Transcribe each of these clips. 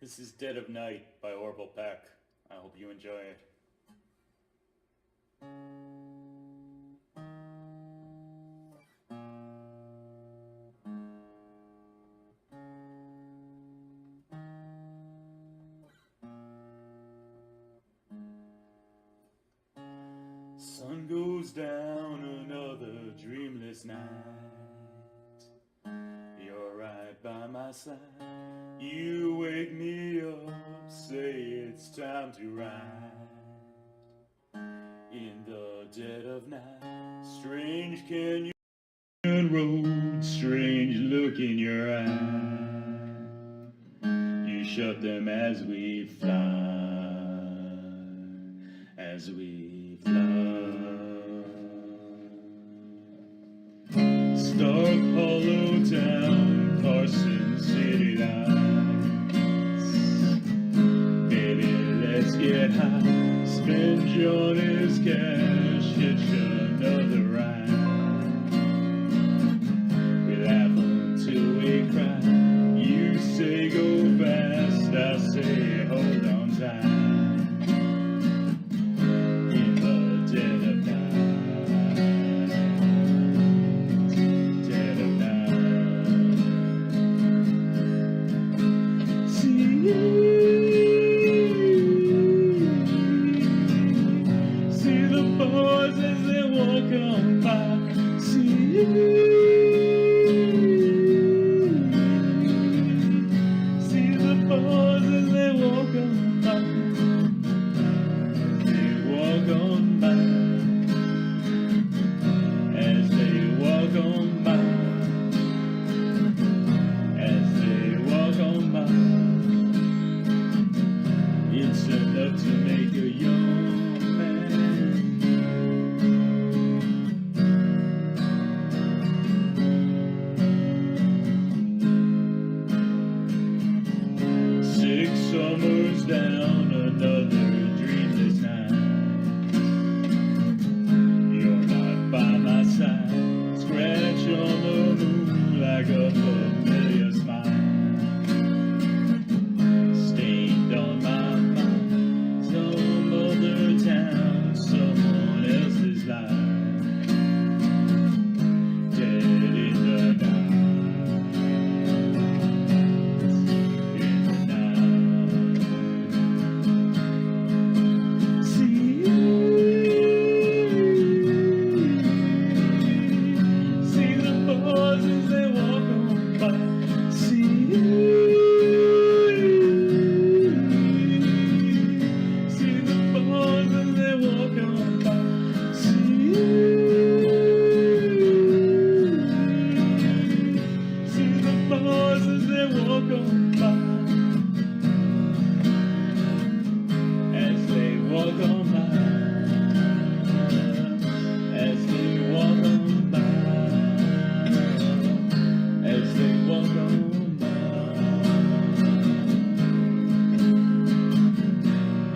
This is Dead of Night by Orville Peck. I hope you enjoy it. Sun goes down, another dreamless night. You're right by my side. You wake me up, say it's time to ride. In the dead of night, strange canyon road, strange look in your eye. You shut them as we fly, as we fly. Stark Hollow Town, Carson City lights. Baby, let's get high. Spend Johnny's cash, hitch another ride. We laugh until we cry. You say go fast, I say hold on tight. In the dead of night, dead of night. See the boys as they walk on by. See the boys as they walk on by. They walk on by. As they walk on by. As they walk on by. It's enough to make a young man. 6 summers down, another dreamless night. You're not by my side. Scratch on the moon like a familiar smile. Stained on my mind, some other town, someone else's life. Dead in the night, in the night. See the boys as they walk on by. See the boys as they walk on by. See the boys as they walk on by. As they walk on by. As they walk on by. As they walk on by.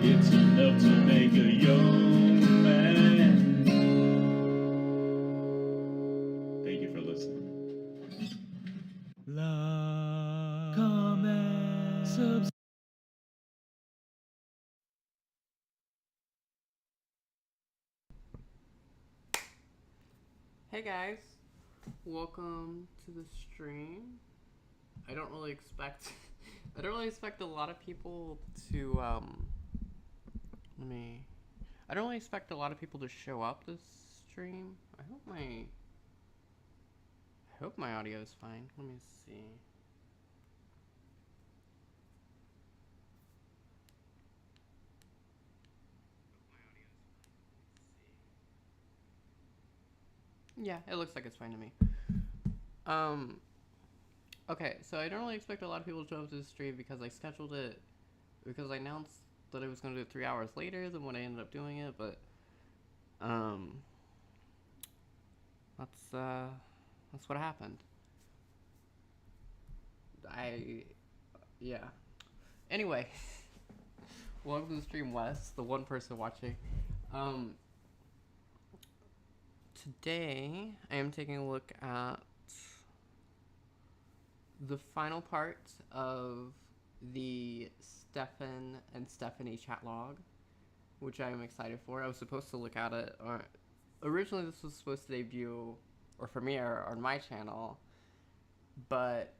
It's enough to make a young man. Thank you for listening. Love, comment, subscribe. Hey guys, welcome to the stream. I don't really expect a lot of people to I don't really expect a lot of people to show up this stream. I hope my audio is fine. Let me see. Yeah, it looks like it's fine to me. Okay, so I don't really expect a lot of people to show up to the stream because I scheduled it, because I announced that I was going to do it 3 hours later than when I ended up doing it, but, that's what happened. Yeah. Anyway, welcome to the stream, Wes, the one person watching. Today, I am taking a look at the final part of the Stefan and Stephanie chat log, which I am excited for. I was supposed to look at it. Originally, this was supposed to debut or premiere on my channel, but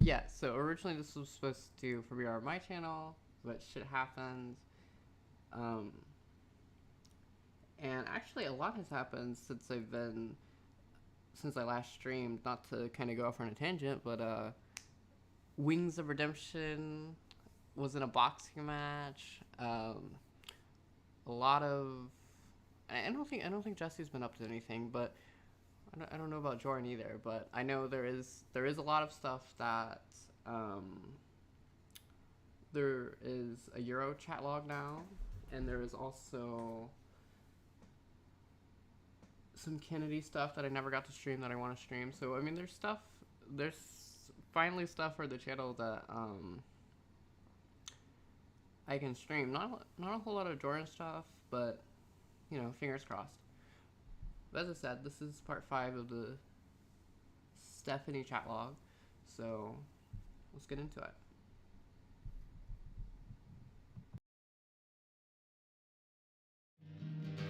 yeah. So originally, this was supposed to premiere on my channel, but shit happened. And actually, a lot has happened since I last streamed. Not to kind of go off on a tangent, but Wings of Redemption was in a boxing match. A lot of I don't think Jesse's been up to anything, but I don't know about Jorrun either. But I know there is a lot of stuff that there is a Euro chat log now, and there is also some Kennedy stuff that I never got to stream that I want to stream. So I mean, there's finally stuff for the channel that I can stream. Not a whole lot of Jorrun stuff, but you know, fingers crossed. But as I said, this is part 5 of the Stephanie chat log, so let's get into it.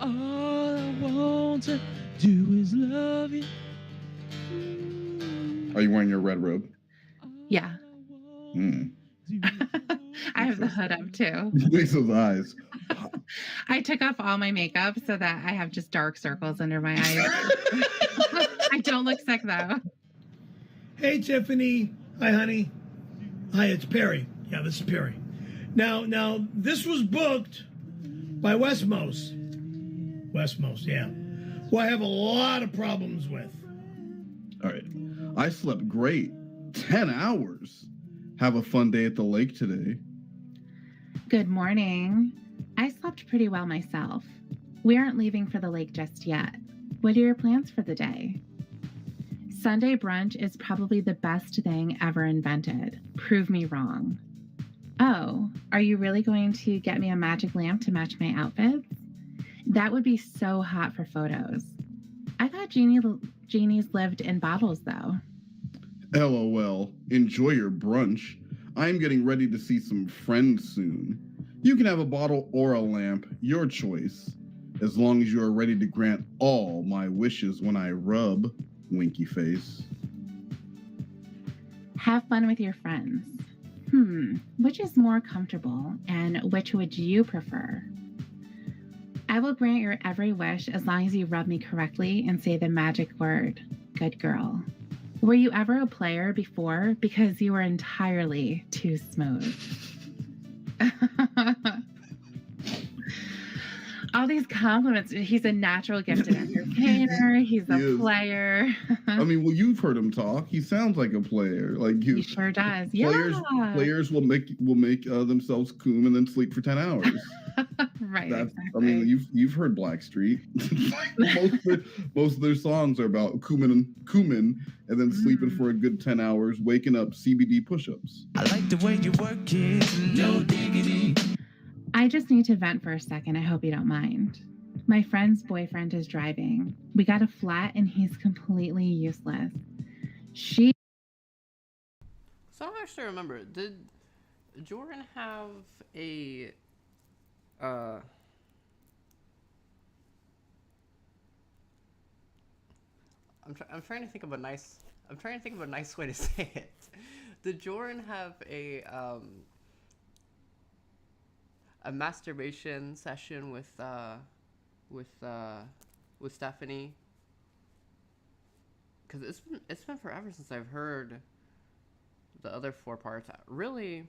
All I want to do is love you. Are you wearing your red robe? Yeah. Mm. I have the hood up too. Makes those eyes. I took off all my makeup so that I have just dark circles under my eyes. I don't look sick though. Hey, Tiffany. Hi, honey. Hi, it's Perry. Yeah, this is Perry. Now, this was booked by Westmost. Westmost, yeah. Who I have a lot of problems with. All right. I slept great. 10 hours. Have a fun day at the lake today. Good morning. I slept pretty well myself. We aren't leaving for the lake just yet. What are your plans for the day? Sunday brunch is probably the best thing ever invented. Prove me wrong. Oh, are you really going to get me a magic lamp to match my outfits? That would be so hot for photos. I thought genies lived in bottles, though. LOL. Enjoy your brunch. I'm getting ready to see some friends soon. You can have a bottle or a lamp, your choice, as long as you are ready to grant all my wishes when I rub, winky face. Have fun with your friends. Which is more comfortable, and which would you prefer? I will grant your every wish as long as you rub me correctly and say the magic word, good girl. Were you ever a player before? Because you were entirely too smooth. All these compliments. He's a natural gifted entertainer. He's a player. I mean, well, you've heard him talk. He sounds like a player. Like he sure does. Players will make themselves coom and then sleep for 10 hours. Right. Exactly. I mean, you've heard Blackstreet. most of their songs are about cooming and then sleeping for a good 10 hours, waking up CBD push-ups. I like the way you work it, no diggity. I just need to vent for a second. I hope you don't mind. My friend's boyfriend is driving. We got a flat and he's completely useless. So I don't actually remember. Did Jorrun have a I'm trying to think of a nice way to say it. Did Jorrun have a masturbation session with Stephanie? Because it's been forever since I've heard the other 4 parts. Really,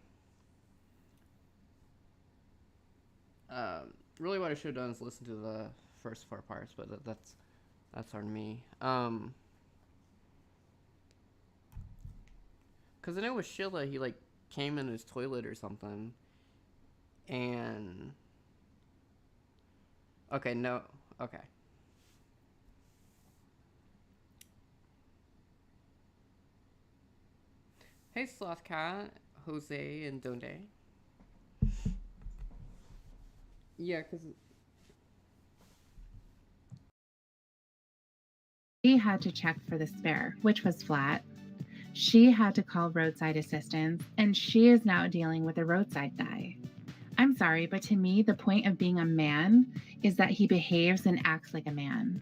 what I should have done is listen to the first 4 parts, but that's on me. Because I know with Sheila, he like came in his toilet or something. And okay. Hey, Sloth Cat, Jose, and Donde. Yeah, because He had to check for the spare, which was flat. She had to call roadside assistance, and she is now dealing with a roadside guy. I'm sorry, but to me, the point of being a man is that he behaves and acts like a man.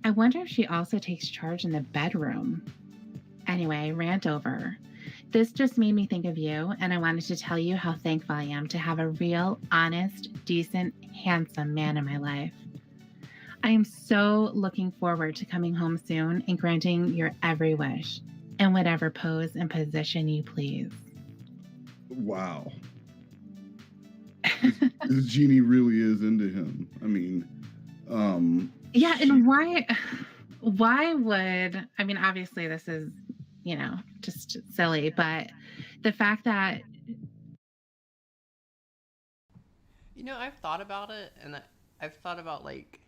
I wonder if she also takes charge in the bedroom. Anyway, rant over. This just made me think of you, and I wanted to tell you how thankful I am to have a real, honest, decent, handsome man in my life. I am so looking forward to coming home soon and granting your every wish in whatever pose and position you please. Wow. This genie really is into him. I mean, yeah, and why would, I mean, obviously this is, just silly, but the fact that, I've thought about it, and I've thought about, like,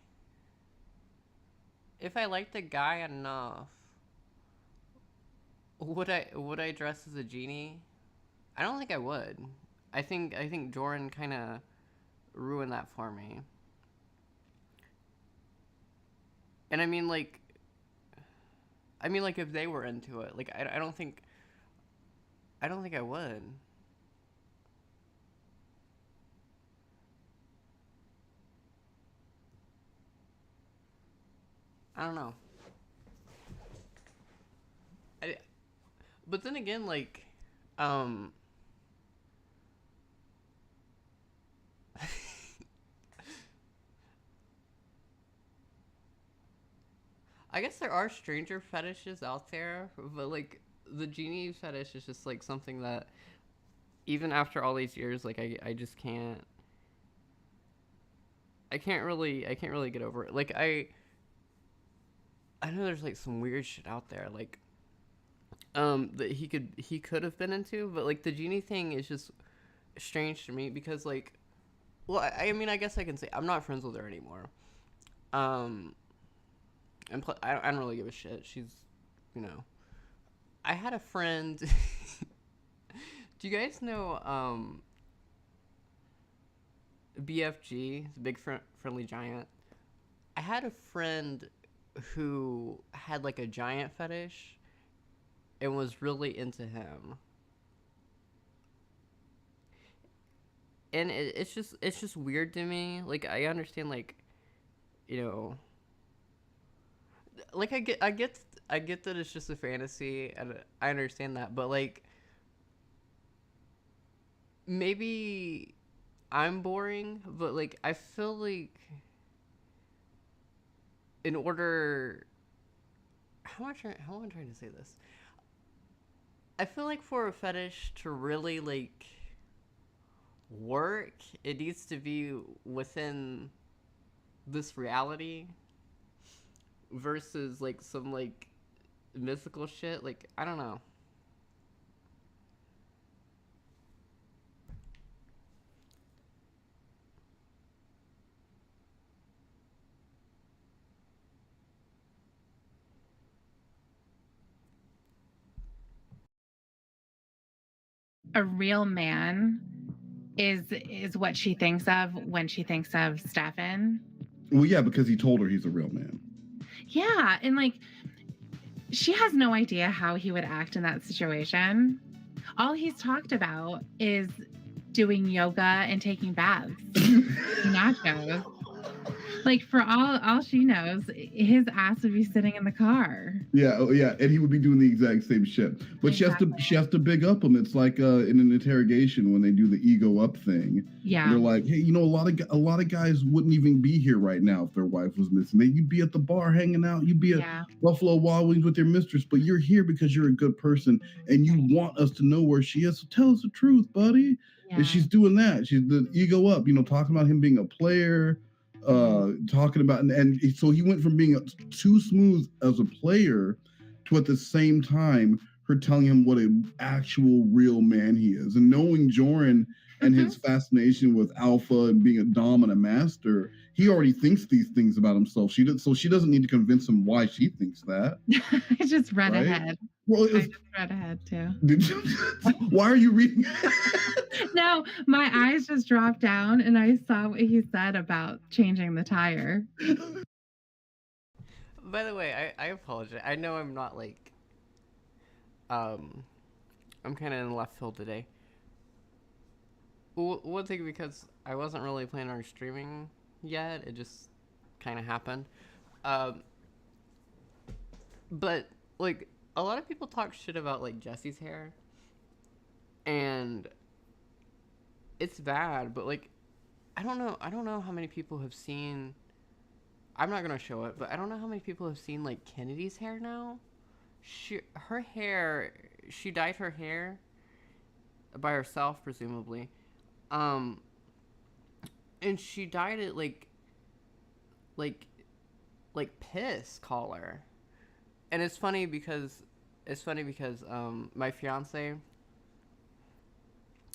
if I liked the guy enough, would I dress as a genie? I don't think I would. I think Jorrun kind of ruined that for me. And I mean, like, if they were into it, like, I don't think I would. I don't know. But then again, like, I guess there are stranger fetishes out there, but, like, the genie fetish is just, like, something that, even after all these years, like, I just can't. I can't really get over it. Like, I know there's, like, some weird shit out there, like, that he could have been into, but, like, the genie thing is just strange to me because, like, well, I mean, I guess I can say I'm not friends with her anymore. And I don't really give a shit. She's, I had a friend. Do you guys know BFG, the Big Friendly Giant? I had a friend who had, like, a giant fetish and was really into him. And it's just weird to me. Like, I understand, like, like, I get that it's just a fantasy, and I understand that, but, like, maybe I'm boring, but, like, I feel like in order, how am I trying to say this? I feel like for a fetish to really, like, work, it needs to be within this reality versus, like, some, like, mythical shit. Like, I don't know. a real man is what she thinks of when she thinks of Stefan. well, yeah, because he told her he's a real man. Yeah, and, like, she has no idea how he would act in that situation. All he's talked about is doing yoga and taking baths, nachos. Like, for all she knows, his ass would be sitting in the car. Yeah, and he would be doing the exact same shit. But Exactly. she has to big up him. It's like in an interrogation when they do the ego up thing. Yeah. They're like, hey, a lot of guys wouldn't even be here right now if their wife was missing. You'd be at the bar hanging out. You'd be at Buffalo Wild Wings with your mistress, but you're here because you're a good person and you want us to know where she is. So tell us the truth, buddy. Yeah. And she's doing that. She's the ego up. Talking about him being a player. Talking about and so he went from being too smooth as a player to at the same time her telling him what an actual real man he is, and knowing Jorrun and his fascination with alpha and being a dom and a master, he already thinks these things about himself. She doesn't need to convince him why she thinks that. I just read Right? ahead. Well, I just read ahead too. Did you? Why are you reading? No, my eyes just dropped down and I saw what he said about changing the tire. By the way, I apologize. I know I'm not like I'm kind of in left field today. One thing, because I wasn't really planning on streaming yet. It just kind of happened. Um, but like a lot of people talk shit about like Jesse's hair, and it's bad. But like I don't know. I don't know how many people have seen. I'm not gonna show it, but I don't know how many people have seen like Kennedy's hair now. Her hair. She dyed her hair by herself, presumably. Um, and she dyed it like like piss color. And it's funny because my fiance,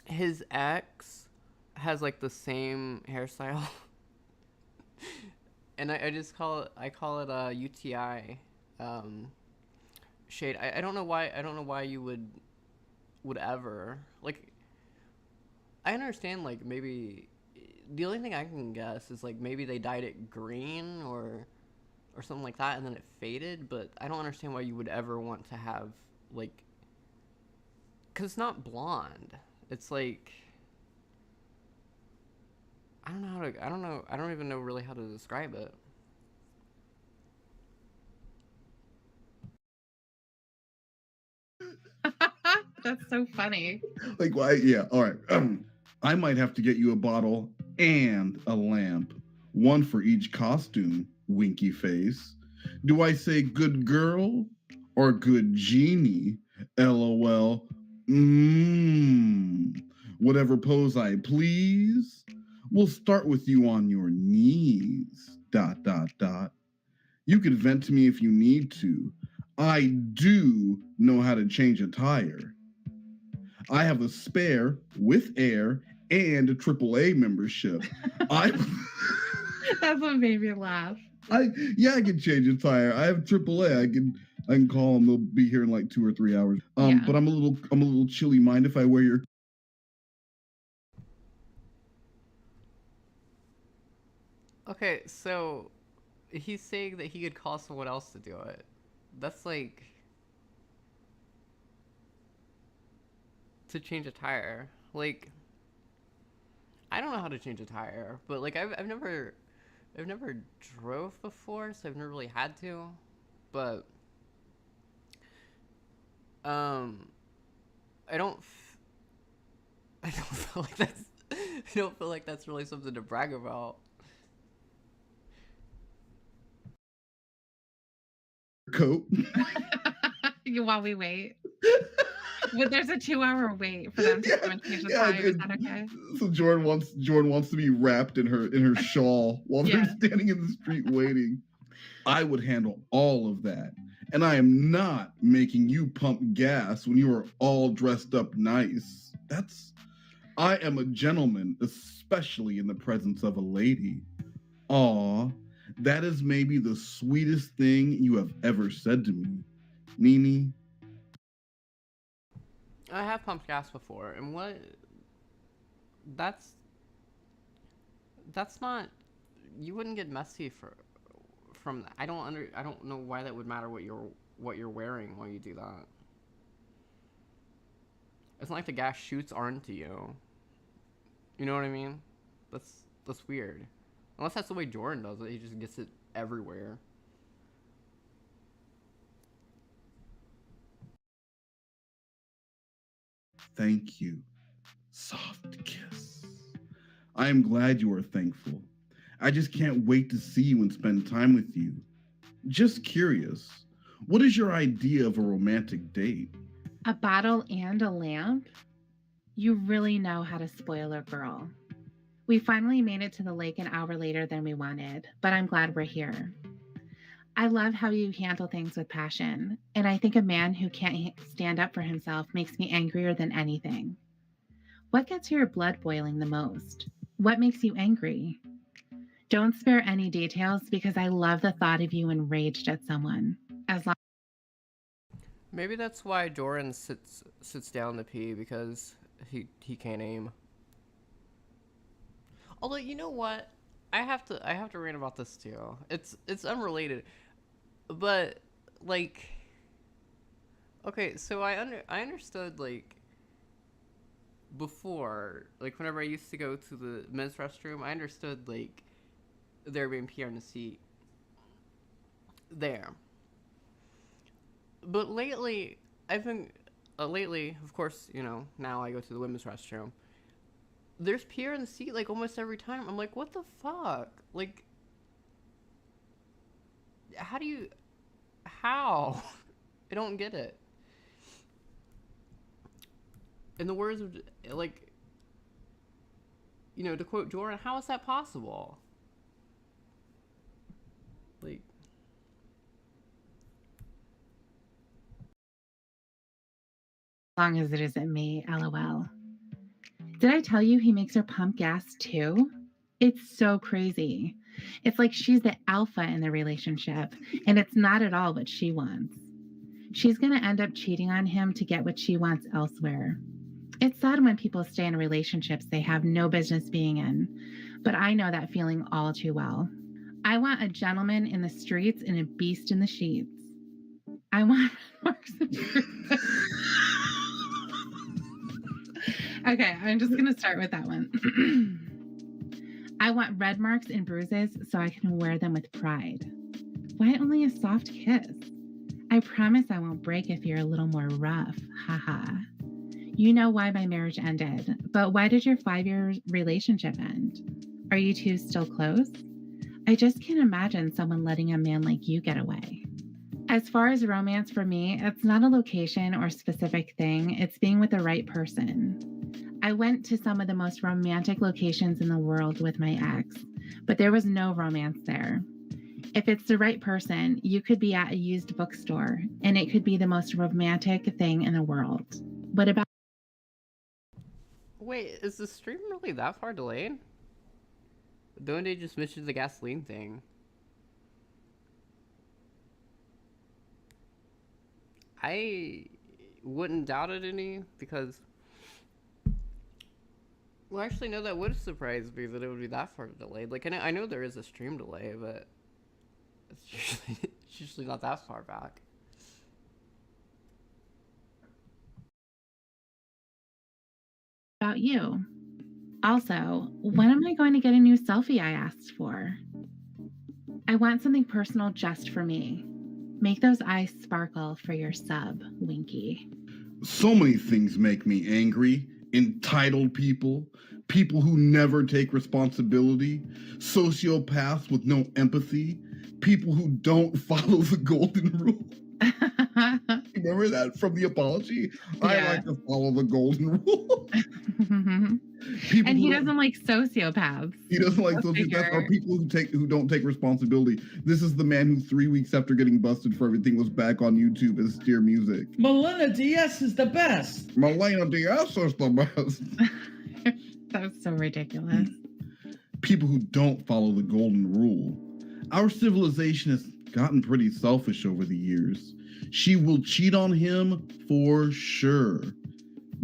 his ex has like the same hairstyle. And I call it a UTI shade. I don't know why you would ever like. I understand, like, maybe the only thing I can guess is like maybe they dyed it green or something like that, and then it faded. But I don't understand why you would ever want to have like, cause it's not blonde. It's like I don't even know really how to describe it. That's so funny. Like, why? Yeah, all right. I might have to get you a bottle and a lamp, one for each costume, winky face. Do I say good girl or good genie? LOL. Whatever pose I please. We'll start with you on your knees. Dot, dot, dot. You can vent to me if you need to. I do know how to change a tire. I have a spare with air and a AAA membership. I That's what made me laugh. I can change a tire. I have AAA. I can call them. They'll be here in like 2 or 3 hours. Yeah. But I'm a little chilly. Mind if I wear your? Okay, so he's saying that he could call someone else to do it. That's like to change a tire. Like I don't know how to change a tire, but like I've never drove before, so I've never really had to. But I don't I don't feel like that's I don't feel like that's really something to brag about. Coat. While we wait. But there's a 2-hour wait for them to come and change the tire. Is that okay? So Jorrun wants to be wrapped in her shawl while they're standing in the street waiting. I would handle all of that. And I am not making you pump gas when you are all dressed up nice. I am a gentleman, especially in the presence of a lady. Aw, that is maybe the sweetest thing you have ever said to me. Nini. I have pumped gas before, and that's not, you wouldn't get messy from that. I don't know why that would matter what you're wearing while you do that. It's not like the gas shoots onto you. You know what I mean? That's weird. Unless that's the way Jorrun does it, he just gets it everywhere. Thank you. Soft kiss. I am glad you are thankful. I just can't wait to see you and spend time with you. Just curious, what is your idea of a romantic date? A bottle and a lamp? You really know how to spoil a girl. We finally made it to the lake an hour later than we wanted, but I'm glad we're here. I love how you handle things with passion, and I think a man who can't stand up for himself makes me angrier than anything. What gets your blood boiling the most? What makes you angry? Don't spare any details because I love the thought of you enraged at someone. As long Maybe that's why Jorrun sits down to pee, because he can't aim. Although, you know what? I have to rant about this too. It's unrelated. But like, okay, so I understood like before, like whenever I used to go to the men's restroom, I understood like there being pee on the seat there. But lately, I've been lately, of course, now I go to the women's restroom. There's pee in the seat like almost every time. I'm like, what the fuck? Like, how do you? How? I don't get it. In the words of like, to quote Jorrun, how is that possible? Like, As long as it isn't me, lol. Did I tell you he makes her pump gas too? It's so crazy. It's like she's the alpha in the relationship, and it's not at all what she wants. She's going to end up cheating on him to get what she wants elsewhere. It's sad when people stay in relationships they have no business being in, but I know that feeling all too well. I want a gentleman in the streets and a beast in the sheets. I want marks and bruises. Okay, I'm just going to start with that one. I want red marks and bruises so I can wear them with pride. Why only a soft kiss? I promise I won't break if you're a little more rough. Haha. You know why my marriage ended, but why did your 5-year relationship end? Are you two still close? I just can't imagine someone letting a man like you get away. As far as romance for me, it's not a location or specific thing, it's being with the right person. I went to some of the most romantic locations in the world with my ex, but there was no romance there. If it's the right person, you could be at a used bookstore, and it could be the most romantic thing in the world. What about... wait, is the stream really that far delayed? Don't they just mention the gasoline thing? I wouldn't doubt it any, because... Well, actually, no, that would surprise me that it would be that far delayed. Like, I know there is a stream delay, but it's usually not that far back. about you? Also, when am I going to get a new selfie I asked for? I want something personal just for me. Make those eyes sparkle for your sub, Winky. So many things make me angry. Entitled people, people who never take responsibility, sociopaths with no empathy, people who don't follow the golden rule. Remember that from the apology? Yeah. I like to follow the golden rule. And he doesn't like sociopaths. He doesn't like sociopaths or people who don't take responsibility. This is the man who 3 weeks after getting busted for everything was back on YouTube as Steer Music. Melina Diaz is the best. Melina Diaz is the best. That was so ridiculous. People who don't follow the golden rule. Our civilization has gotten pretty selfish over the years. She will cheat on him for sure.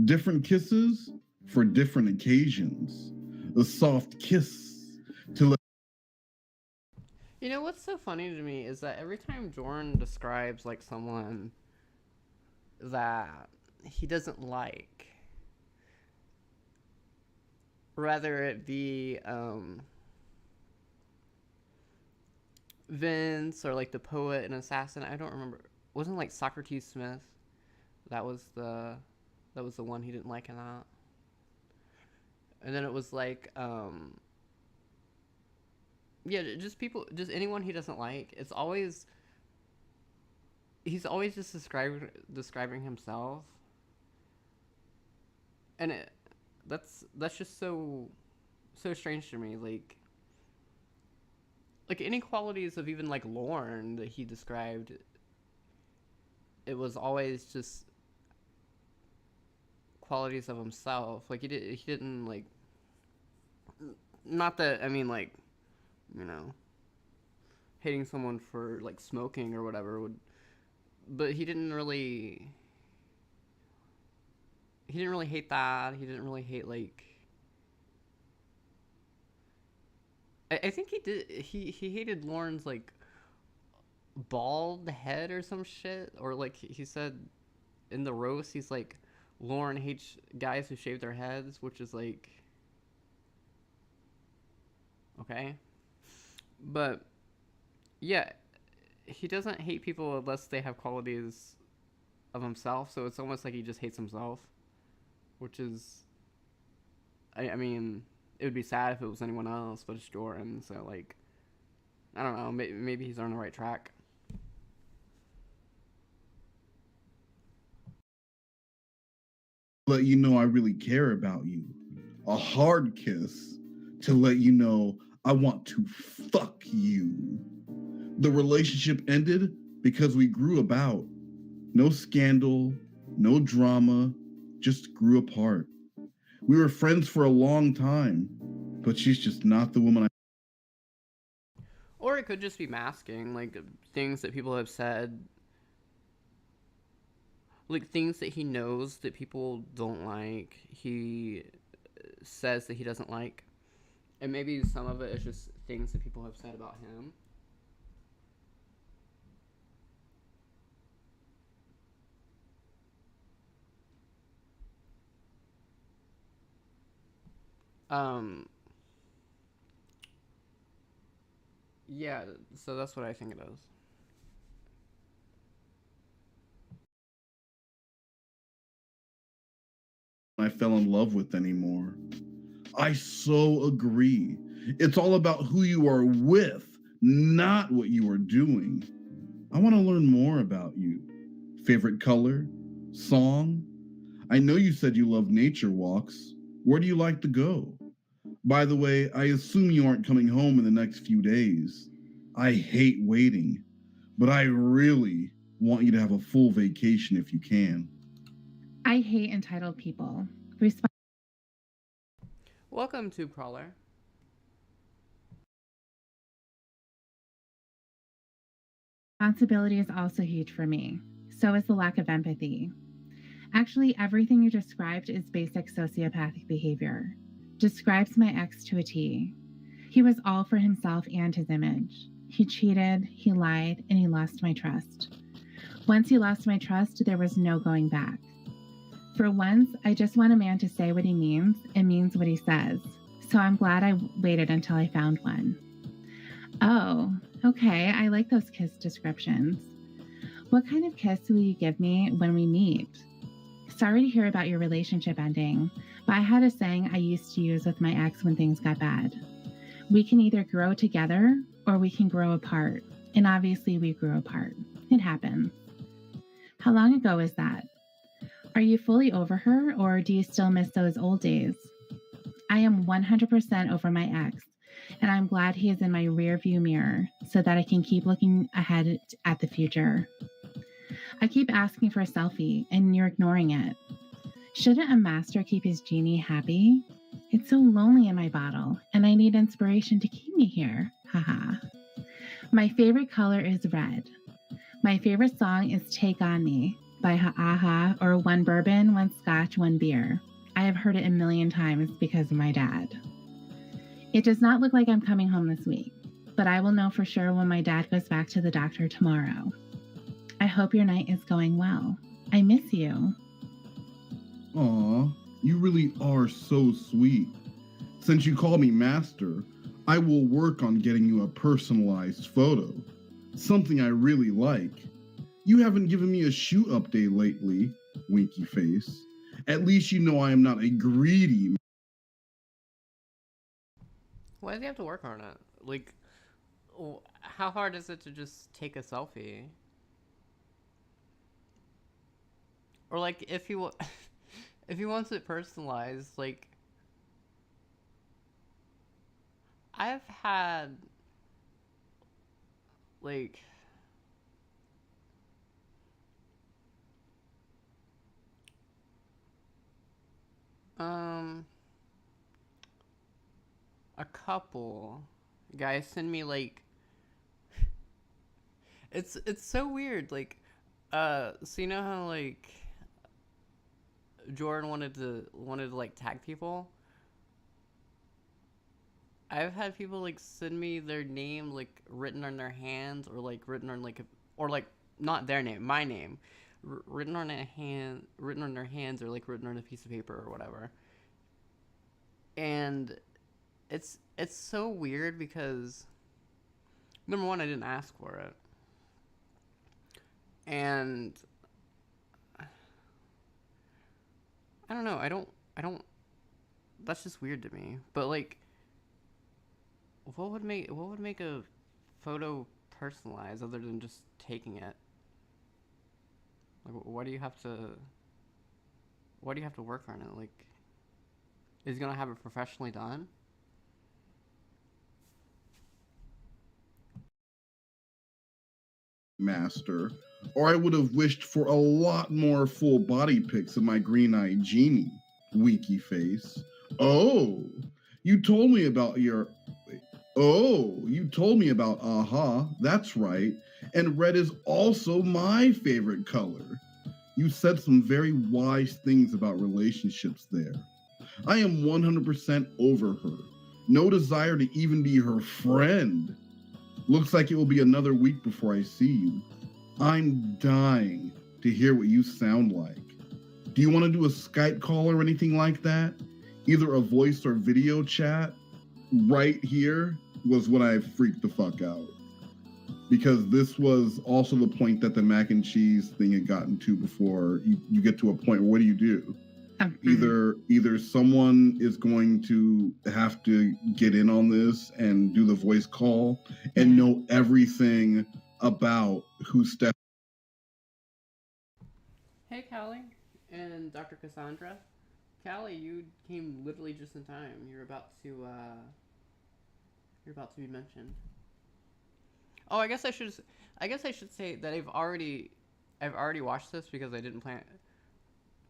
Different kisses for different occasions. A soft kiss to let... You know what's so funny to me is that every time Jorrun describes like someone that he doesn't like, rather it be Vince or like the poet and assassin, I don't remember. Wasn't like Socrates Smith? That was the one he didn't like in that. And then it was like yeah, just anyone he doesn't like. He's always just describing himself. And that's just so strange to me. Like any qualities of even like Lorne that he described, it was always just qualities of himself. Like he didn't like, not that, I mean, like, hating someone for like smoking or whatever would, but he didn't really hate that. He didn't really hate like, I think he hated Lorne's like bald head or some shit, or like he said in the roast, he's like, Lauren hates guys who shave their heads, which is like, okay, but yeah, he doesn't hate people unless they have qualities of himself. So it's almost like he just hates himself, which is, I mean, it would be sad if it was anyone else, but it's Jorrun. So like, I don't know. Maybe he's on the right track. Let you know I really care about you. A hard kiss to let you know I want to fuck you. The relationship ended because we grew about. No scandal, no drama, just grew apart. We were friends for a long time, but she's just not the woman I. Or it could just be masking, like things that people have said, like things that he knows that people don't like. He says that he doesn't like, and maybe some of it is just things that people have said about him. Yeah, so that's what I think it is. I fell in love with anymore. I so agree. It's all about who you are with, not what you are doing. I want to learn more about you. Favorite color? Song? I know you said you love nature walks. Where do you like to go? By the way, I assume you aren't coming home in the next few days. I hate waiting, but I really want you to have a full vacation if you can. I hate entitled people. Welcome to Crawler. Responsibility is also huge for me. So is the lack of empathy. Actually, everything you described is basic sociopathic behavior. Describes my ex to a T. He was all for himself and his image. He cheated, he lied, and he lost my trust. Once he lost my trust, there was no going back. For once, I just want a man to say what he means and means what he says. So I'm glad I waited until I found one. Oh, okay, I like those kiss descriptions. What kind of kiss will you give me when we meet? Sorry to hear about your relationship ending, but I had a saying I used to use with my ex when things got bad. We can either grow together or we can grow apart. And obviously we grew apart. It happens. How long ago is that? Are you fully over her or do you still miss those old days? I am 100% over my ex, and I'm glad he is in my rear view mirror so that I can keep looking ahead at the future. I keep asking for a selfie and you're ignoring it. Shouldn't a master keep his genie happy? It's so lonely in my bottle, and I need inspiration to keep me here. Haha. My favorite color is red. My favorite song is Take On Me by Aha or One Bourbon, One Scotch, One Beer. I have heard it a million times because of my dad. It does not look like I'm coming home this week, but I will know for sure when my dad goes back to the doctor tomorrow. I hope your night is going well. I miss you. Aw, you really are so sweet. Since you call me master, I will work on getting you a personalized photo. Something I really like. You haven't given me a shoe update lately, winky face. At least you know I am not a greedy. Why does he have to work on it? Like, how hard is it to just take a selfie? Or like, if he if he wants it personalized, like, I've had like a couple guys send me like it's so weird, like so you know how like Jordan wanted to like tag people. I've had people like send me their name like written on their hands or like written on like or like not their name, my name, written on a hand, written on their hands or like written on a piece of paper or whatever. And it's so weird because number one, I didn't ask for it, and I don't know. I don't. That's just weird to me. But like, what would make a photo personalized other than just taking it? Like, why do you have to? Why do you have to work on it? Like, is he gonna have it professionally done? Master, or I would have wished for a lot more full body pics of my green-eyed genie, weaky face. Oh, you told me about your. Oh, you told me about Aha, that's right. And red is also my favorite color. You said some very wise things about relationships there. I am 100% over her. No desire to even be her friend. Looks like it will be another week before I see you. I'm dying to hear what you sound like. Do you want to do a Skype call or anything like that? Either a voice or video chat? Right here was when I freaked the fuck out. Because this was also the point that the mac and cheese thing had gotten to before you get to a point where what do you do? Either someone is going to have to get in on this and do the voice call and know everything about who Steph. Hey, Callie and Dr. Cassandra. Callie, you came literally just in time. You're about to be mentioned. Oh, I guess I should say that I've already watched this because I didn't plan.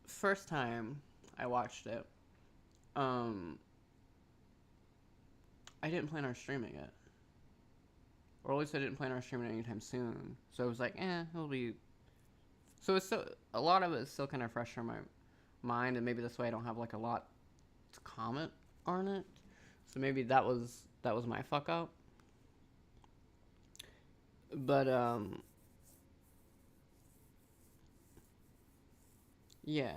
First time I watched it, I didn't plan on streaming it, or at least I didn't plan on streaming it anytime soon. So I was like, it'll be. So it's so a lot of it is still kind of fresh in my mind, and maybe that's why I don't have like a lot to comment on it. So maybe that was my fuck up. But yeah.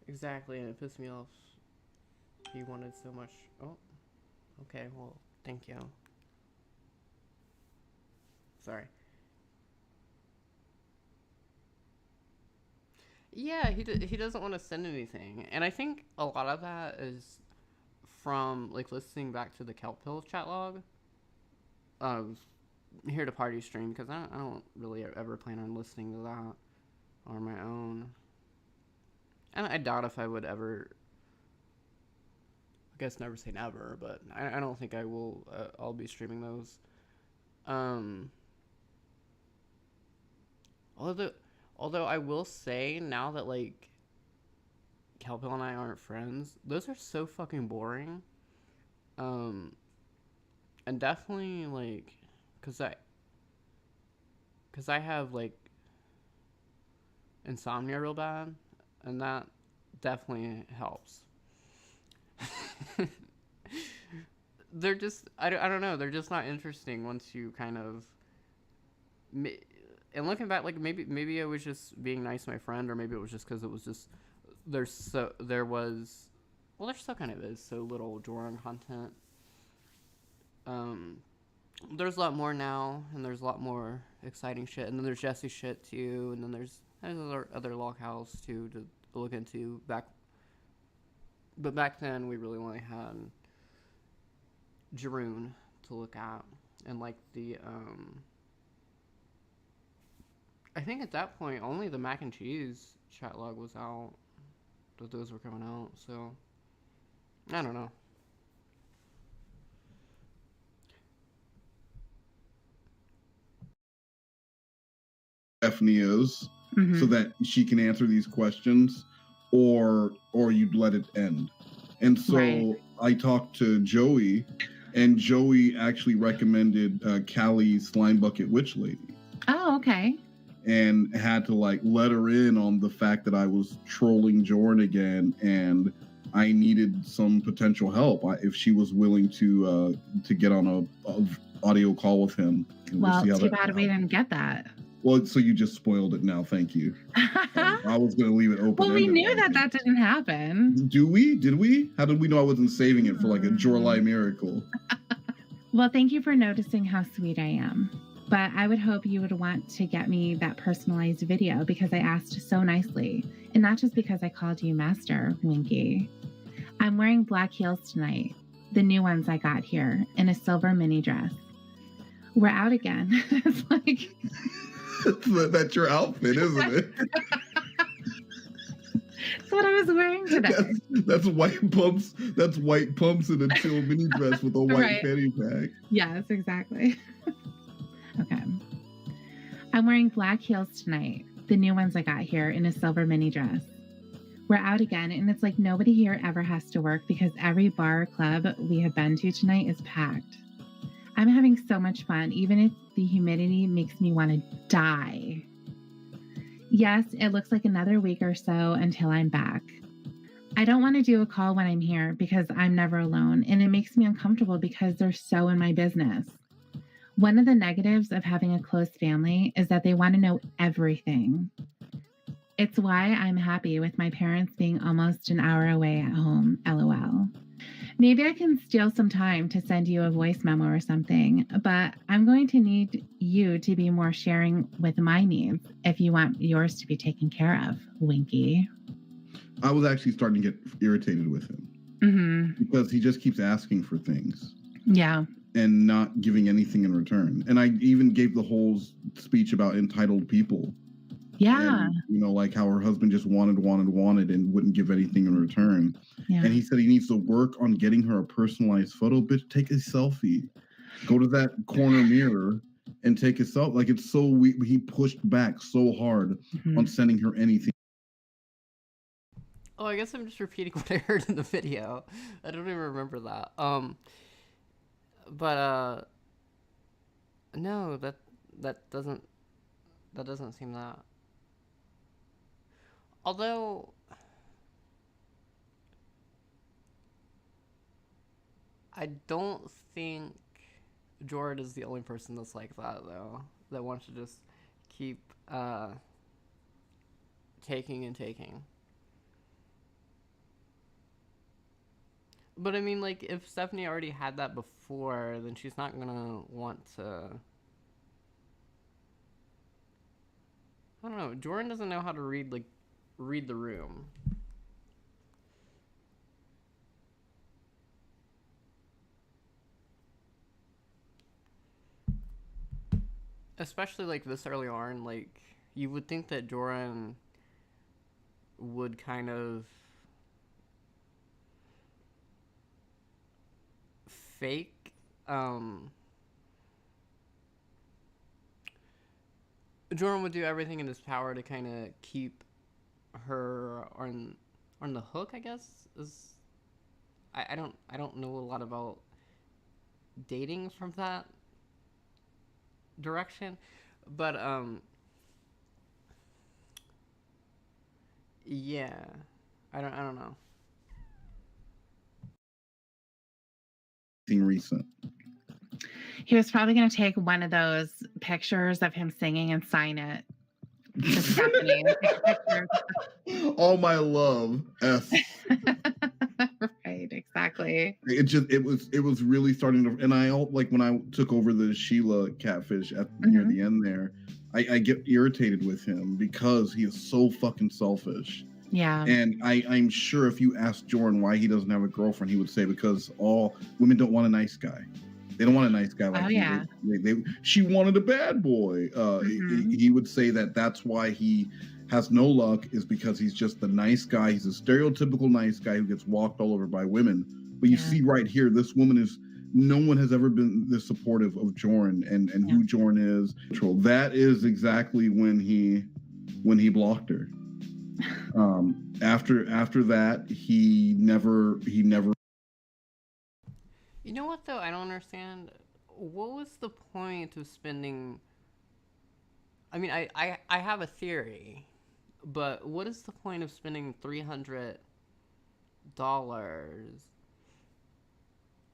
Exactly, and it pissed me off. He wanted so much. Oh, okay. Well, thank you. Sorry. Yeah, he doesn't want to send anything, and I think a lot of that is from like listening back to the Kelp Pills chat log of Here to Party stream because I don't really ever plan on listening to that on my own, and I doubt if I would ever. I guess never say never, but I don't think I will. I'll be streaming those. Um, although I will say now that like Kelpil and I aren't friends, those are so fucking boring. And definitely like, cause I have like insomnia real bad, and that definitely helps. They're just I don't know, they're just not interesting once you kind of and looking back, like maybe I was just being nice to my friend, or maybe it was just because it was just there still kind of is so little Jorrun content. There's a lot more now, and there's a lot more exciting shit, and then there's Jesse shit too, and then there's other Loghouse too to look into but back then we really only had Jorrun to look at, and like the I think at that point only the mac and cheese chat log was out, that those were coming out, so I don't know. Stephanie is, so that she can answer these questions, or you'd let it end. And so Right. I talked to Joey, and Joey actually recommended Callie Slime Bucket Witch Lady, Oh, okay. and had to like let her in on the fact that I was trolling Jorrun again, and I needed some potential help if she was willing to get on a audio call with him. And Well, see how too that bad we goes. didn't get that. Well, so you just spoiled it now. Thank you. I was going to leave it open. Well, we knew that didn't happen. Do we? Did we? How did we know I wasn't saving it for like a Jorrun miracle? Well, thank you for noticing how sweet I am. But I would hope you would want to get me that personalized video because I asked so nicely. And not just because I called you master, Winky. I'm wearing black heels tonight, the new ones I got here, in a silver mini dress. We're out again. It's like... That's your outfit, isn't it? That's what I was wearing today. That's white pumps. That's white pumps in a chill mini dress with a white Right. fanny pack. Yes, exactly. Okay. I'm wearing black heels tonight, the new ones I got here, in a silver mini dress. We're out again, and it's like nobody here ever has to work because every bar or club we have been to tonight is packed. I'm having so much fun, even if the humidity makes me want to die. Yes, it looks like another week or so until I'm back. I don't want to do a call when I'm here because I'm never alone, and it makes me uncomfortable because they're so in my business. One of the negatives of having a close family is that they want to know everything. It's why I'm happy with my parents being almost an hour away at home, LOL. Maybe I can steal some time to send you a voice memo or something, but I'm going to need you to be more sharing with my needs if you want yours to be taken care of, Winky. I was actually starting to get irritated with him because he just keeps asking for things. Yeah. And not giving anything in return. And I even gave the whole speech about entitled people. Yeah. And, you know, like how her husband just wanted and wouldn't give anything in return. Yeah. And he said he needs to work on getting her a personalized photo. Bitch, take a selfie. Go to that corner mirror and take a selfie. Like, it's so weak. He pushed back so hard on sending her anything. Oh, I guess I'm just repeating what I heard in the video. I don't even remember that. But no, that doesn't seem that. Although I don't think Jorrun is the only person that's like that, though, that wants to just keep taking and taking. But I mean, like, if Stephanie already had that before, then she's not gonna want to... I don't know. Jorrun doesn't know how to read the room. Especially, like, this early on, like, you would think that Jorrun would kind of fake Jorrun would do everything in his power to kind of keep her on the hook, I guess. I don't know a lot about dating from that direction, but yeah, I don't know. Recent. He was probably going to take one of those pictures of him singing and sign it to Stephanie. All my love, F. Right, exactly. It was really starting to, and I like when I took over the Sheila catfish near the end there, I get irritated with him because he is so fucking selfish. Yeah. And I'm sure if you asked Jorrun why he doesn't have a girlfriend, he would say because all women don't want a nice guy. They don't want a nice guy like you. She wanted a bad boy. He would say that's why he has no luck, is because he's just the nice guy. He's a stereotypical nice guy who gets walked all over by women. But you see right here, this woman no one has ever been this supportive of Jorrun and who Jorrun is. That is exactly when he blocked her. after that, he never. You know what though? I don't understand. What was the point of spending? I mean, I have a theory, but what is the point of spending $300?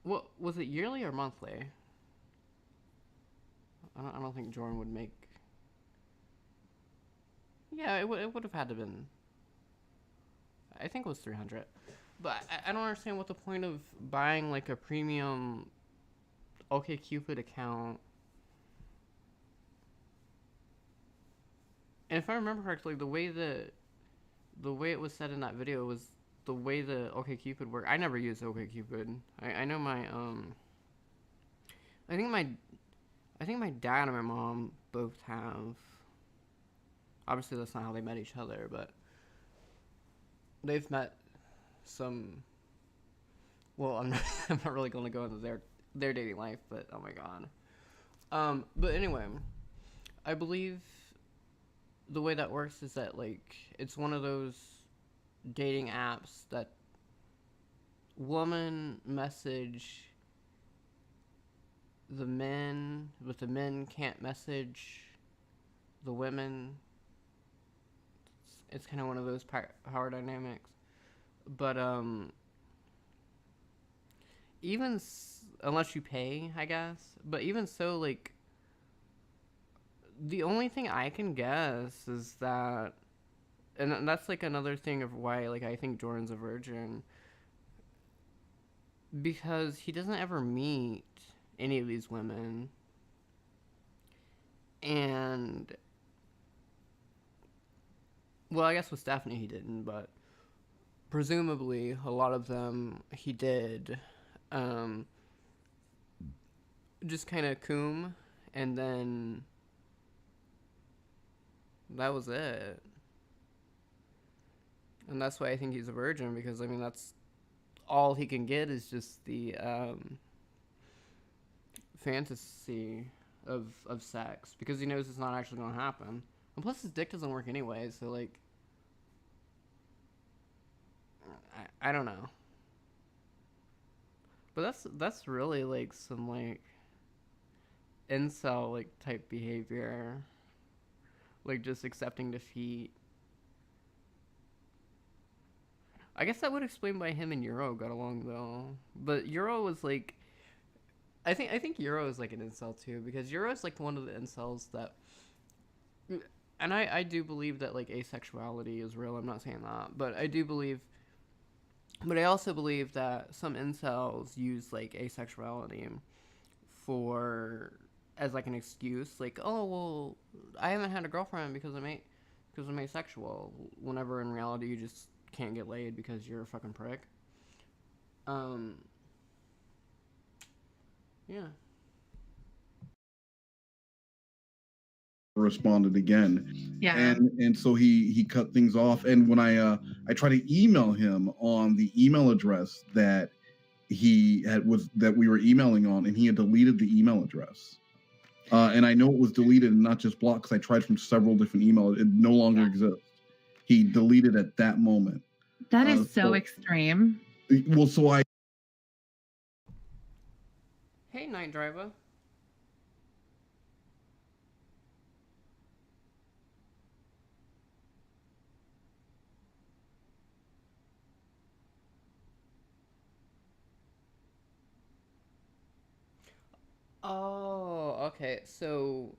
What was it, yearly or monthly? I don't think Jorrun would make. Yeah, it would have had to been. I think it was 300, but I don't understand what the point of buying like a premium OkCupid account. And if I remember correctly, the way it was said in that video was the way the OkCupid worked. I never used OkCupid. I know my I think my dad and my mom both have. Obviously, that's not how they met each other, but they've met some. Well, I'm not really going to go into their dating life, but oh my god. But anyway, I believe the way that works is that like it's one of those dating apps that women message the men, but the men can't message the women. It's kind of one of those power dynamics. But unless you pay, I guess. But even so, like, the only thing I can guess is that, and that's like another thing of why like I think Jorrun's a virgin, because he doesn't ever meet any of these women, and well, I guess with Stephanie he didn't, but presumably a lot of them he did. Just kind of coom, and then that was it. And that's why I think he's a virgin, because I mean that's all he can get is just the fantasy of sex, because he knows it's not actually going to happen. And plus his dick doesn't work anyway, so like I don't know. But that's really like some like incel like type behavior. Like just accepting defeat. I guess that would explain why him and Euro got along though. But Euro was like I think Euro is like an incel too, because Euro is like one of the incels that, and I do believe that like asexuality is real. I'm not saying that, but I do believe, but I also believe that some incels use like asexuality as like an excuse, like, oh well, I haven't had a girlfriend because I'm asexual. Whenever in reality you just can't get laid because you're a fucking prick. Yeah. Responded again. Yeah. And so he cut things off. And when I tried to email him on the email address that that we were emailing on, and he had deleted the email address. And I know it was deleted and not just blocked, because I tried from several different emails. It no longer exists. He deleted at that moment. That is so extreme. Well, so I. Hey, Night Driver. Oh, okay. So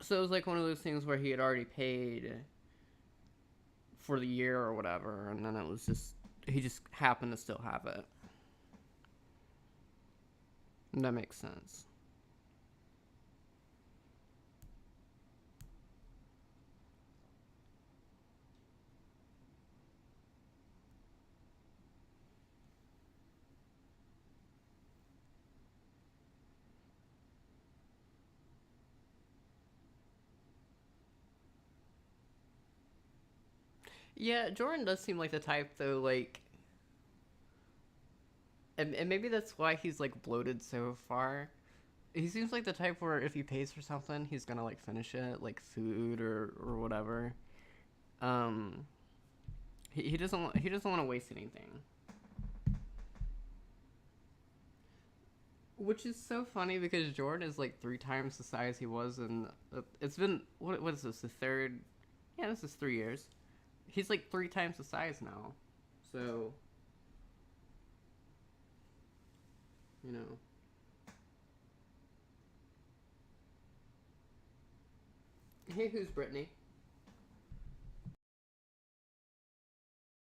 it was like one of those things where he had already paid for the year or whatever, and then it was just he just happened to still have it. That makes sense. Yeah, Jorrun does seem like the type though, like, and maybe that's why he's like bloated so far. He seems like the type where if he pays for something, he's gonna like finish it, like food or whatever. He doesn't want to waste anything. Which is so funny because Jorrun is like 3 times the size he was, and it's been what is this, the third? Yeah, this is 3 years. He's like 3 times the size now, so you know. Hey, who's Brittany?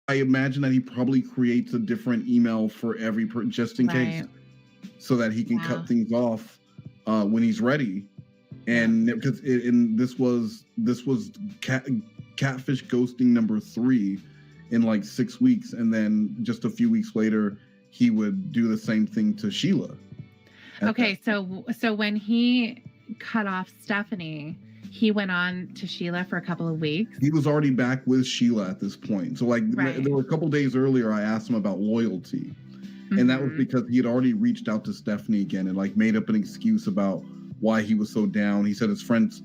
I imagine that he probably creates a different email for every just in case, so that he can cut things off when he's ready. And because this was catfish ghosting number 3 in like 6 weeks, and then just a few weeks later he would do the same thing to Sheila. Okay, so when he cut off Stephanie, he went on to Sheila for a couple of weeks. He was already back with Sheila at this point. So like there were a couple days earlier I asked him about loyalty. And that was because he had already reached out to Stephanie again and like made up an excuse about why he was so down. He said his friends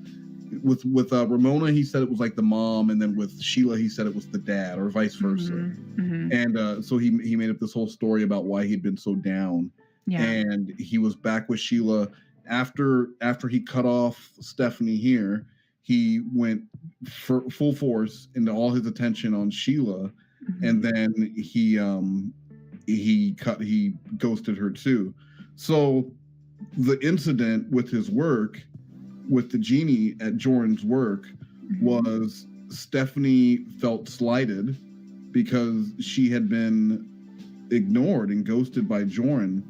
with Ramona, he said it was like the mom, and then with Sheila, he said it was the dad, or vice versa. And so he made up this whole story about why he'd been so down. Yeah. And he was back with Sheila after he cut off Stephanie here. He went for full force into all his attention on Sheila, and then he ghosted her too. So the incident with his work, with the genie at Jorrun's work, was Stephanie felt slighted because she had been ignored and ghosted by Jorrun.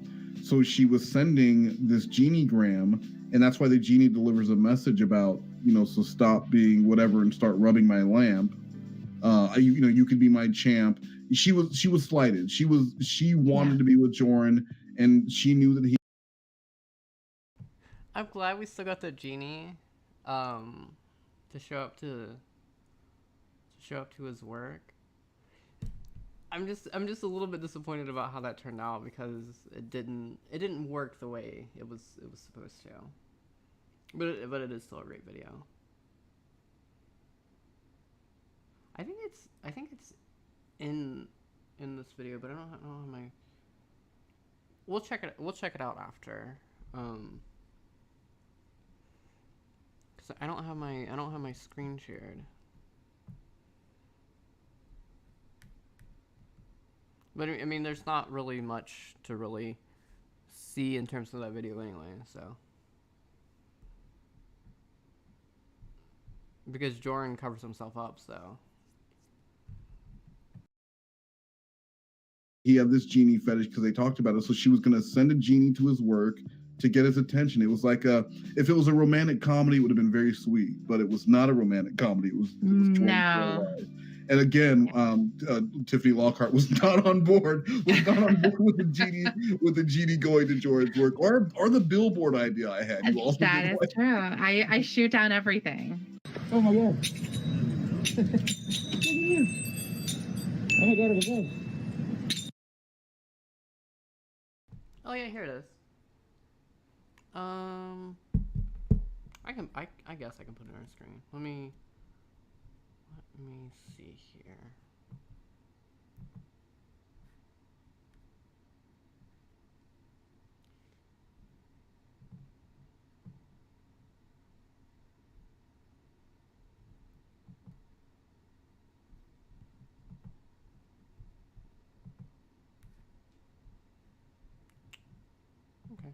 So she was sending this genie-gram, and that's why the genie delivers a message about, so stop being whatever and start rubbing my lamp. You could be my champ. She was slighted. She wanted to be with Jorrun, and she knew that he. I'm glad we still got the genie, to show up to his work. I'm just a little bit disappointed about how that turned out, because it didn't work the way it was supposed to. But it is still a great video. I think it's in this video, but I don't know how my. We'll check it out after. Cause I don't have my screen shared. But I mean, there's not really much to really see in terms of that video anyway, so. Because Jorrun covers himself up, so. He had this genie fetish because they talked about it. So she was going to send a genie to his work to get his attention. It was like if it was a romantic comedy, it would have been very sweet, but it was not a romantic comedy. It was no. And again, Tiffany Lockhart was not on board. Was not on board with the genie going to Jorrun's work, or the billboard idea I had. You also that is true. I shoot down everything. Oh my god! Look at you! Oh my god! It was us. Oh yeah, here it is. I guess I can put it on our screen. Let me see here. Okay.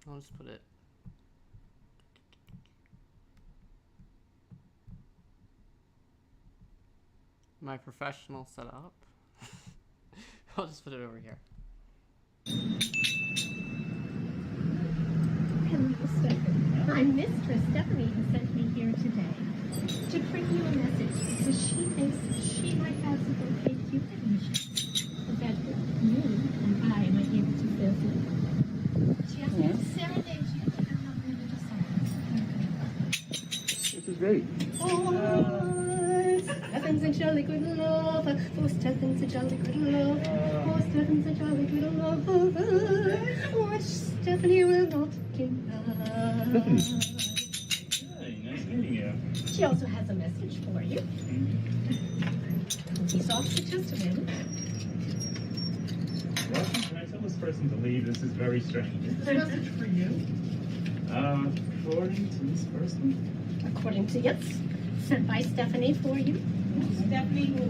I'll just put it. My professional setup. I'll just put it over here. Hello, Stephanie. My mistress Stephanie has sent me here today to bring you a message because she thinks she might have some okay Cupid wishes that you and I might be able to fulfill. She asked me to serenade you to her religious songs. This is great. Stephens a jolly good love. Oh, Stephens a jolly good love. Oh, Stephens a jolly good love. Which Stephanie will not give up. Hey, nice meeting you. She also has a message for you. He's off to just a minute. Welcome. Can I tell this person to leave? This is very strange. Is there a message for you? According to this person? According to yes, sent by Stephanie for you. Stephanie who?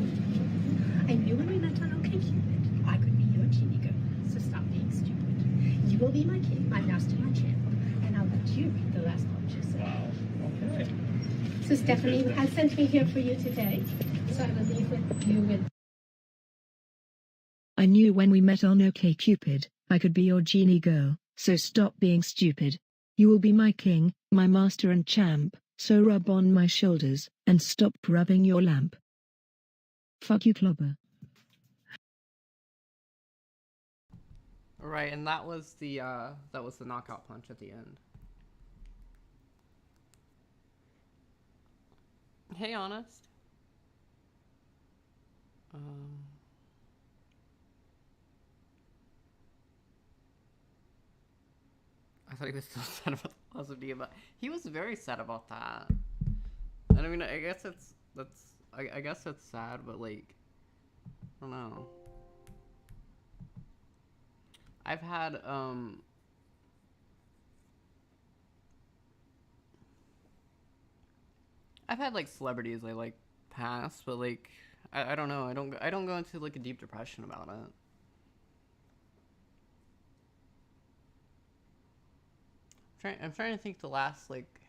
I knew when we met on OkCupid, I could be your genie girl, so stop being stupid. You will be my king, my master, my champ, and I'll let you read the last punches. Wow. Okay. So Stephanie has sent me here for you today, so I will leave with you with. I knew when we met on OkCupid, I could be your genie girl, so stop being stupid. You will be my king, my master and champ, so rub on my shoulders, and stop rubbing your lamp. Fuck you, Clobber. Right, and that was the knockout punch at the end. Hey, Honest. I thought he was still sad about the loss of Dia, but he was very sad about that. And I mean, I guess I guess that's sad, but like, I don't know. I've had like celebrities I like pass, but like I don't know. I don't go into like a deep depression about it. I'm trying to think the last, like,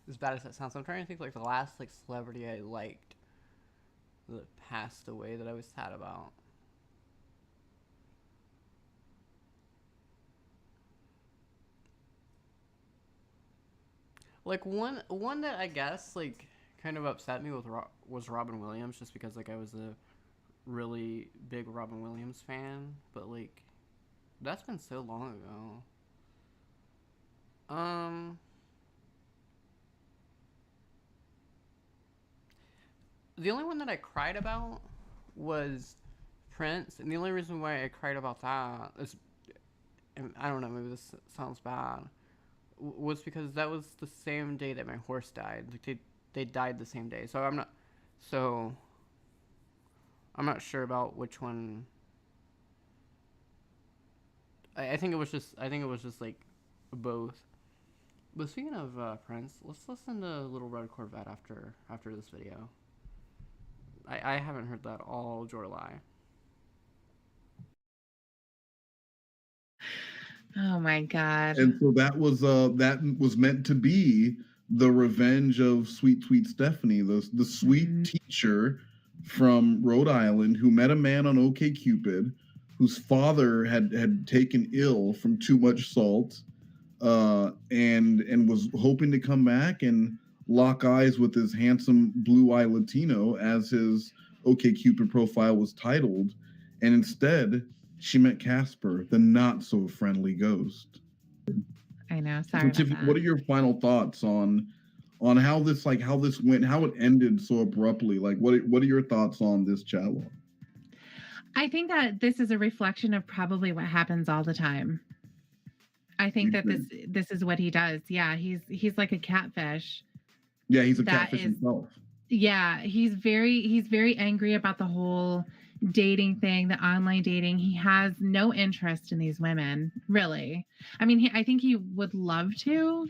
as bad as that sounds, I'm trying to think like the last like celebrity I liked that passed away that I was sad about. Like one that I guess like kind of upset me was Robin Williams, just because like I was a really big Robin Williams fan, but like that's been so long ago. The only one that I cried about was Prince, and the only reason why I cried about that is, and I don't know, maybe this sounds bad, was because that was the same day that my horse died. Like they died the same day, so I'm not sure about which one. I think it was just like both. But speaking of Prince, let's listen to Little Red Corvette after this video. I haven't heard that all Jorrun. Oh my God. And so that was meant to be the revenge of sweet Stephanie, the sweet teacher from Rhode Island who met a man on OkCupid whose father had taken ill from too much salt, and was hoping to come back and lock eyes with this handsome blue-eyed Latino, as his OkCupid profile was titled, and instead she met Casper, the not-so-friendly ghost. I know. Sorry. So, Tiffany, what are your final thoughts on how this went, how it ended so abruptly? Like, what are your thoughts on this chat log? I think that this is a reflection of probably what happens all the time. I think that this is what he does. Yeah, he's like a catfish. Yeah, he's a catfish himself. Yeah, he's very angry about the whole dating thing, the online dating. He has no interest in these women, really. I mean, I think he would love to,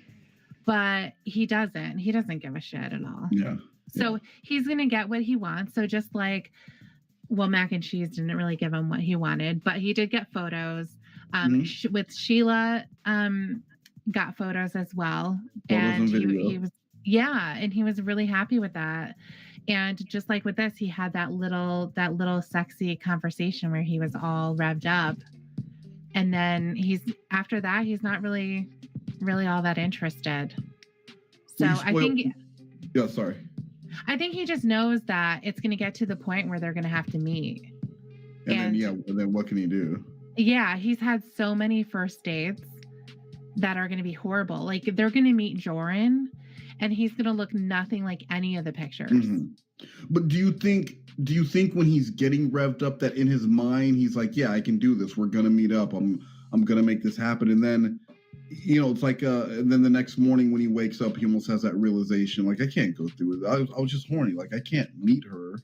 but he doesn't. He doesn't give a shit at all. Yeah. So he's gonna get what he wants. So just like, well, Mac and Cheese didn't really give him what he wanted, but he did get photos. With Sheila, got photos as well, and he was and he was really happy with that. And just like with this, he had that little sexy conversation where he was all revved up, and then after that he's not really all that interested. So I think I think he just knows that it's going to get to the point where they're going to have to meet. And then what can he do? Yeah, he's had so many first dates that are going to be horrible. Like, they're going to meet Jorrun, and he's going to look nothing like any of the pictures. Mm-hmm. But do you think when he's getting revved up that in his mind he's like, yeah, I can do this. We're going to meet up. I'm going to make this happen. And then it's like, and then the next morning when he wakes up, he almost has that realization, like, I can't go through it. I was just horny. Like, I can't meet her.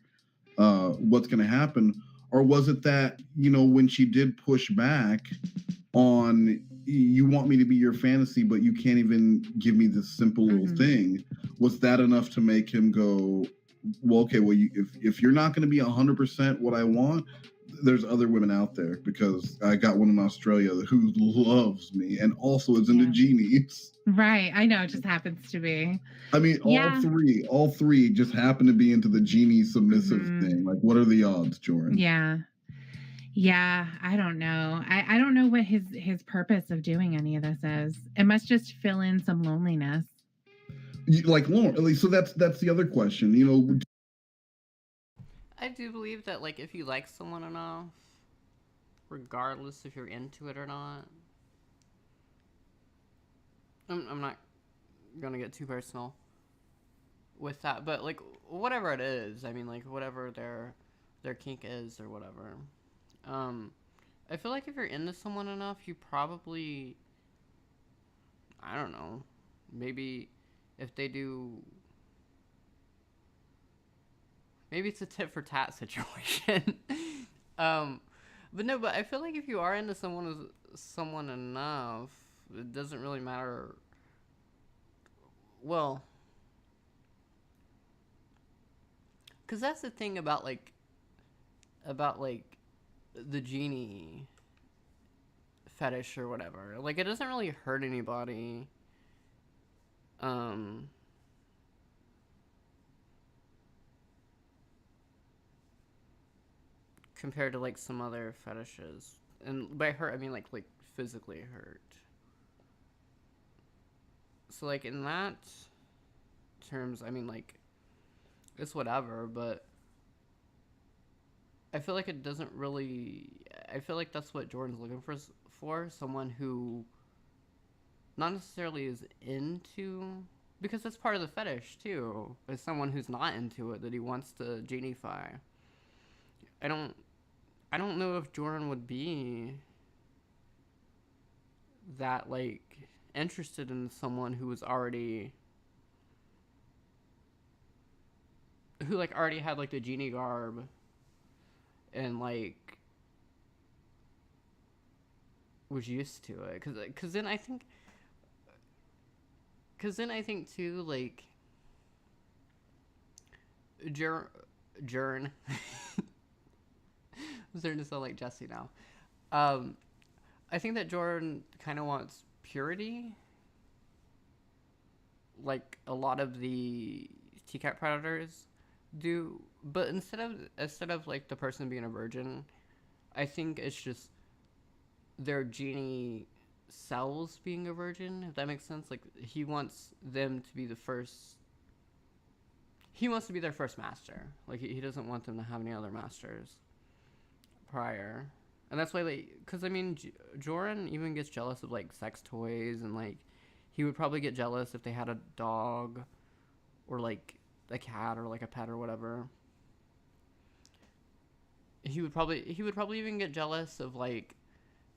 What's going to happen? Or was it that, when she did push back on, you want me to be your fantasy, but you can't even give me this simple little thing? Was that enough to make him go, well, okay, well, if you're not going to be 100% what I want, there's other women out there, because I got one in Australia who loves me and also is into genies. Right. I know. It just happens to be. I mean, all three just happen to be into the genie submissive thing. Like, what are the odds, Jorrun? Yeah. I don't know. I don't know what his purpose of doing any of this is. It must just fill in some loneliness. Like, Lauren, so that's the other question, I do believe that, like, if you like someone enough, regardless if you're into it or not, I'm not gonna get too personal with that, but, like, whatever it is, I mean, like, whatever their kink is or whatever, I feel like if you're into someone enough, you probably, I don't know, maybe if they do, maybe it's a tit for tat situation. But I feel like if you are into someone enough, it doesn't really matter. Well, because that's the thing about the genie fetish or whatever. Like, it doesn't really hurt anybody. Compared to, like, some other fetishes. And by hurt, I mean, like physically hurt. So, like, in that terms, I mean, like, it's whatever, but I feel like it doesn't really... I feel like that's what Jorrun's looking for. Someone who not necessarily is into... Because that's part of the fetish, too. Is someone who's not into it, that he wants to genify. I don't know if Jorrun would be that, like, interested in someone who was already... Who, like, already had, like, the genie garb and, like, was used to it. Cause then I think... Cause then I think, too, like... Jorrun... I'm starting to sound like Jesse now. I think that Jorrun kind of wants purity, like a lot of the TCAT predators do. But instead of like the person being a virgin, I think it's just their genie selves being a virgin, if that makes sense. Like, he wants them to be the first. He wants to be their first master. Like, he doesn't want them to have any other masters prior. And that's why, like, because, I mean, Jorrun even gets jealous of, like, sex toys, and, like, he would probably get jealous if they had a dog or, like, a cat or, like, a pet or whatever. He would probably even get jealous of, like,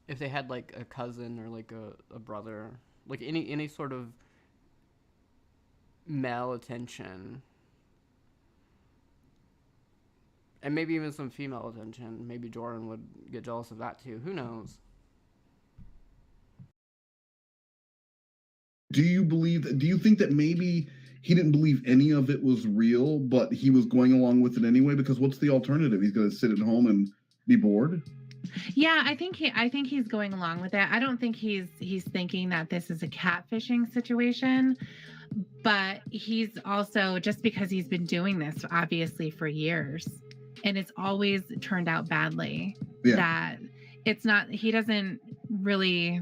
if they had, like, a cousin or, like, a brother. Like, any sort of male attention. And maybe even some female attention. Maybe Jorrun would get jealous of that too. Who knows? Do you think that maybe he didn't believe any of it was real, but he was going along with it anyway? Because what's the alternative? He's going to sit at home and be bored? Yeah, I think he's going along with it. I don't think he's thinking that this is a catfishing situation, but he's also, just because he's been doing this obviously for years, and it's always turned out badly, that it's not, he doesn't really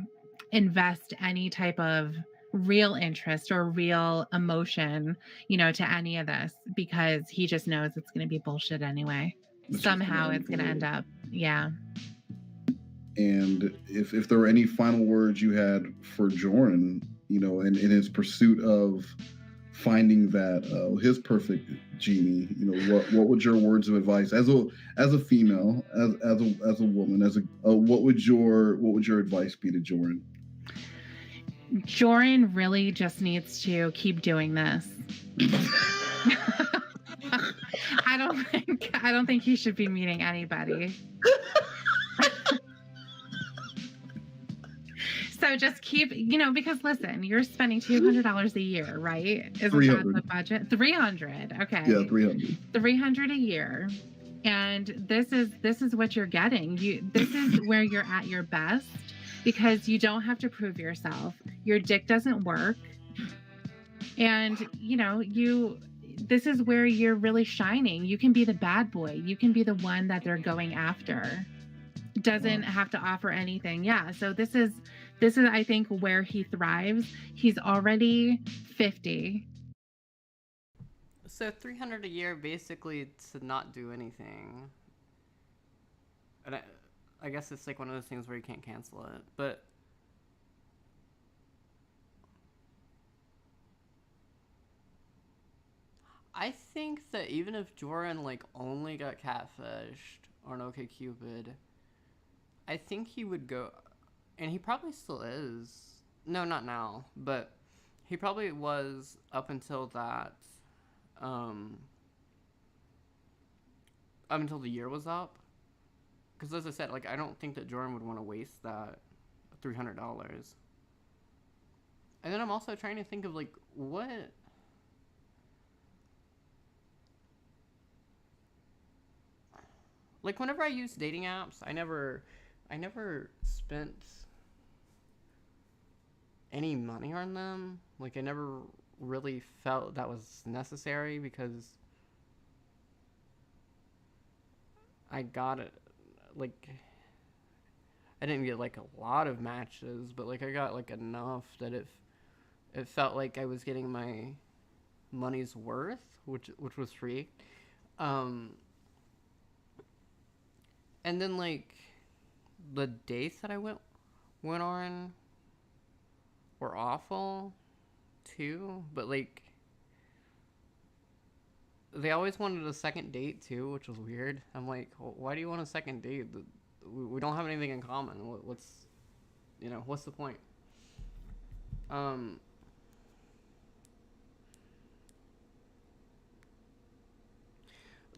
invest any type of real interest or real emotion, to any of this, because he just knows it's going to be bullshit anyway. Somehow it's going to end up. Yeah. And if there were any final words you had for Jorrun, in his pursuit of finding that his perfect genie, what would your words of advice as a female, as a woman, what would your advice be to Jorrun? Jorrun really just needs to keep doing this. I don't think he should be meeting anybody. So just keep, because listen, you're spending $200 a year, right? Isn't that the budget? 300. Okay. Yeah, 300. 300 a year. And this is what you're getting. This is where you're at your best because you don't have to prove yourself. Your dick doesn't work. And this is where you're really shining. You can be the bad boy. You can be the one that they're going after. Doesn't have to offer anything. Yeah. So this is I think where he thrives. He's already 50. So 300 a year basically to not do anything. And I guess it's like one of those things where you can't cancel it. But I think that even if Jorrun like only got catfished on OkCupid, I think he would go, and he probably still is. No, not now, but he probably was up until that, up until the year was up. Because as I said, like I don't think that Jorrun would want to waste that $300. And then I'm also trying to think of like what. Like whenever I use dating apps, I never spent any money on them. Like I never really felt that was necessary because I got it. Like I didn't get like a lot of matches, but like I got like enough that it felt like I was getting my money's worth, which was free. And then like the dates that I went on were awful too, but like they always wanted a second date too, which was weird. I'm like, well, why do you want a second date? We don't have anything in common. What's the point?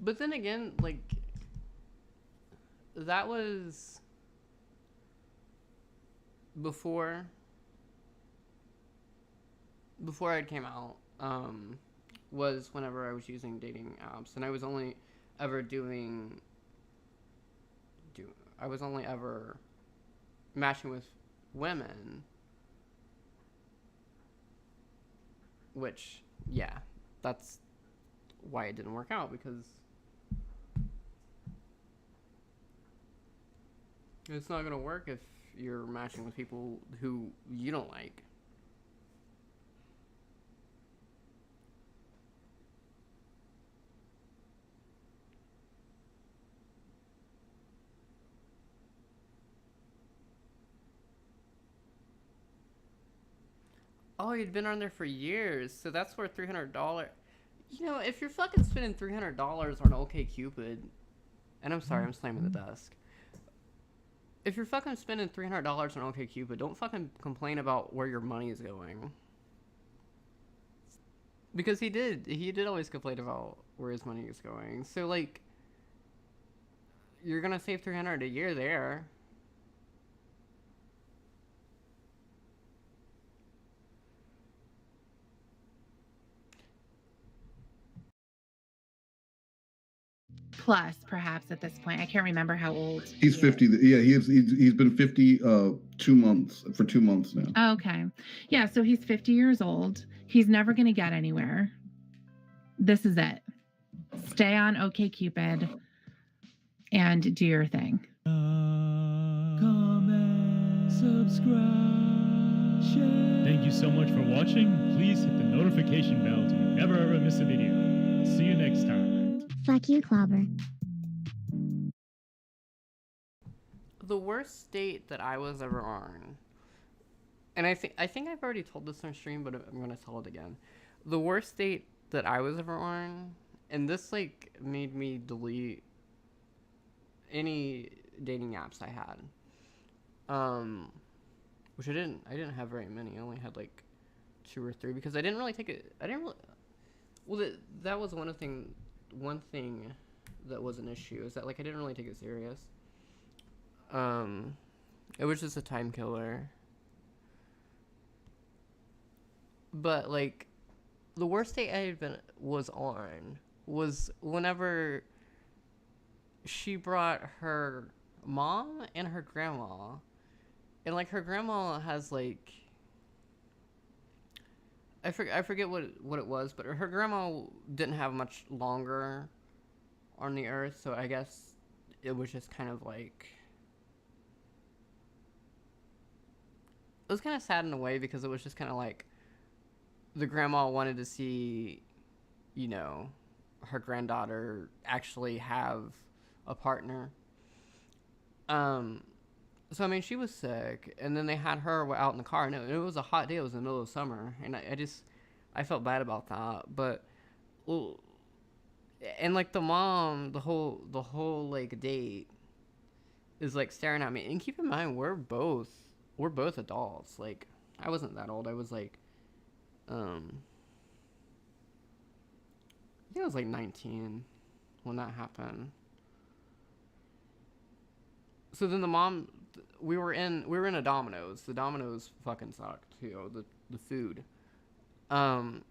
But then again, like that was before it came out, was whenever I was using dating apps, and I was only ever matching with women, which, yeah, that's why it didn't work out, because it's not gonna work if you're matching with people who you don't like. Oh, you'd been on there for years, so that's worth $300. If you're fucking spending $300 on OkCupid, and I'm sorry, I'm slamming the desk. If you're fucking spending $300 on OkCupid, don't fucking complain about where your money is going. Because he did always complain about where his money is going. So like, you're gonna save $300 a year there. Plus, perhaps at this point, I can't remember how old. He's 50. Yeah, he's been 50 2 months for 2 months now. Oh, okay. Yeah, so he's 50 years old. He's never going to get anywhere. This is it. Stay on OkCupid and do your thing. Comment, subscribe, share. Thank you so much for watching. Please hit the notification bell to never ever miss a video. See you next time. Fuck you, Clobber. The worst date that I was ever on, and I think I've already told this on stream, but I'm gonna tell it again. The worst date that I was ever on, and this like made me delete any dating apps I had. which I didn't have very many. I only had like 2 or 3 because I didn't really take it. I didn't really. Well, that was one thing that was an issue is that like I didn't really take it serious. It was just a time killer. But like, the worst date I was on was whenever she brought her mom and her grandma, and like her grandma has like I forget what it was, but her grandma didn't have much longer on the earth, so I guess it was just kind of like it was kind of sad in a way because it was just kind of like the grandma wanted to see, you know, her granddaughter actually have a partner. So I mean, she was sick, and then they had her out in the car, and it was a hot day. It was in the middle of summer, and I felt bad about that. But, well, and like the mom, the whole like date is like staring at me. And keep in mind, we're both adults. Like, I wasn't that old. I was like, I think I was like 19 when that happened. So then the mom, we were in a Domino's. The Domino's fucking sucked, you know, the food. And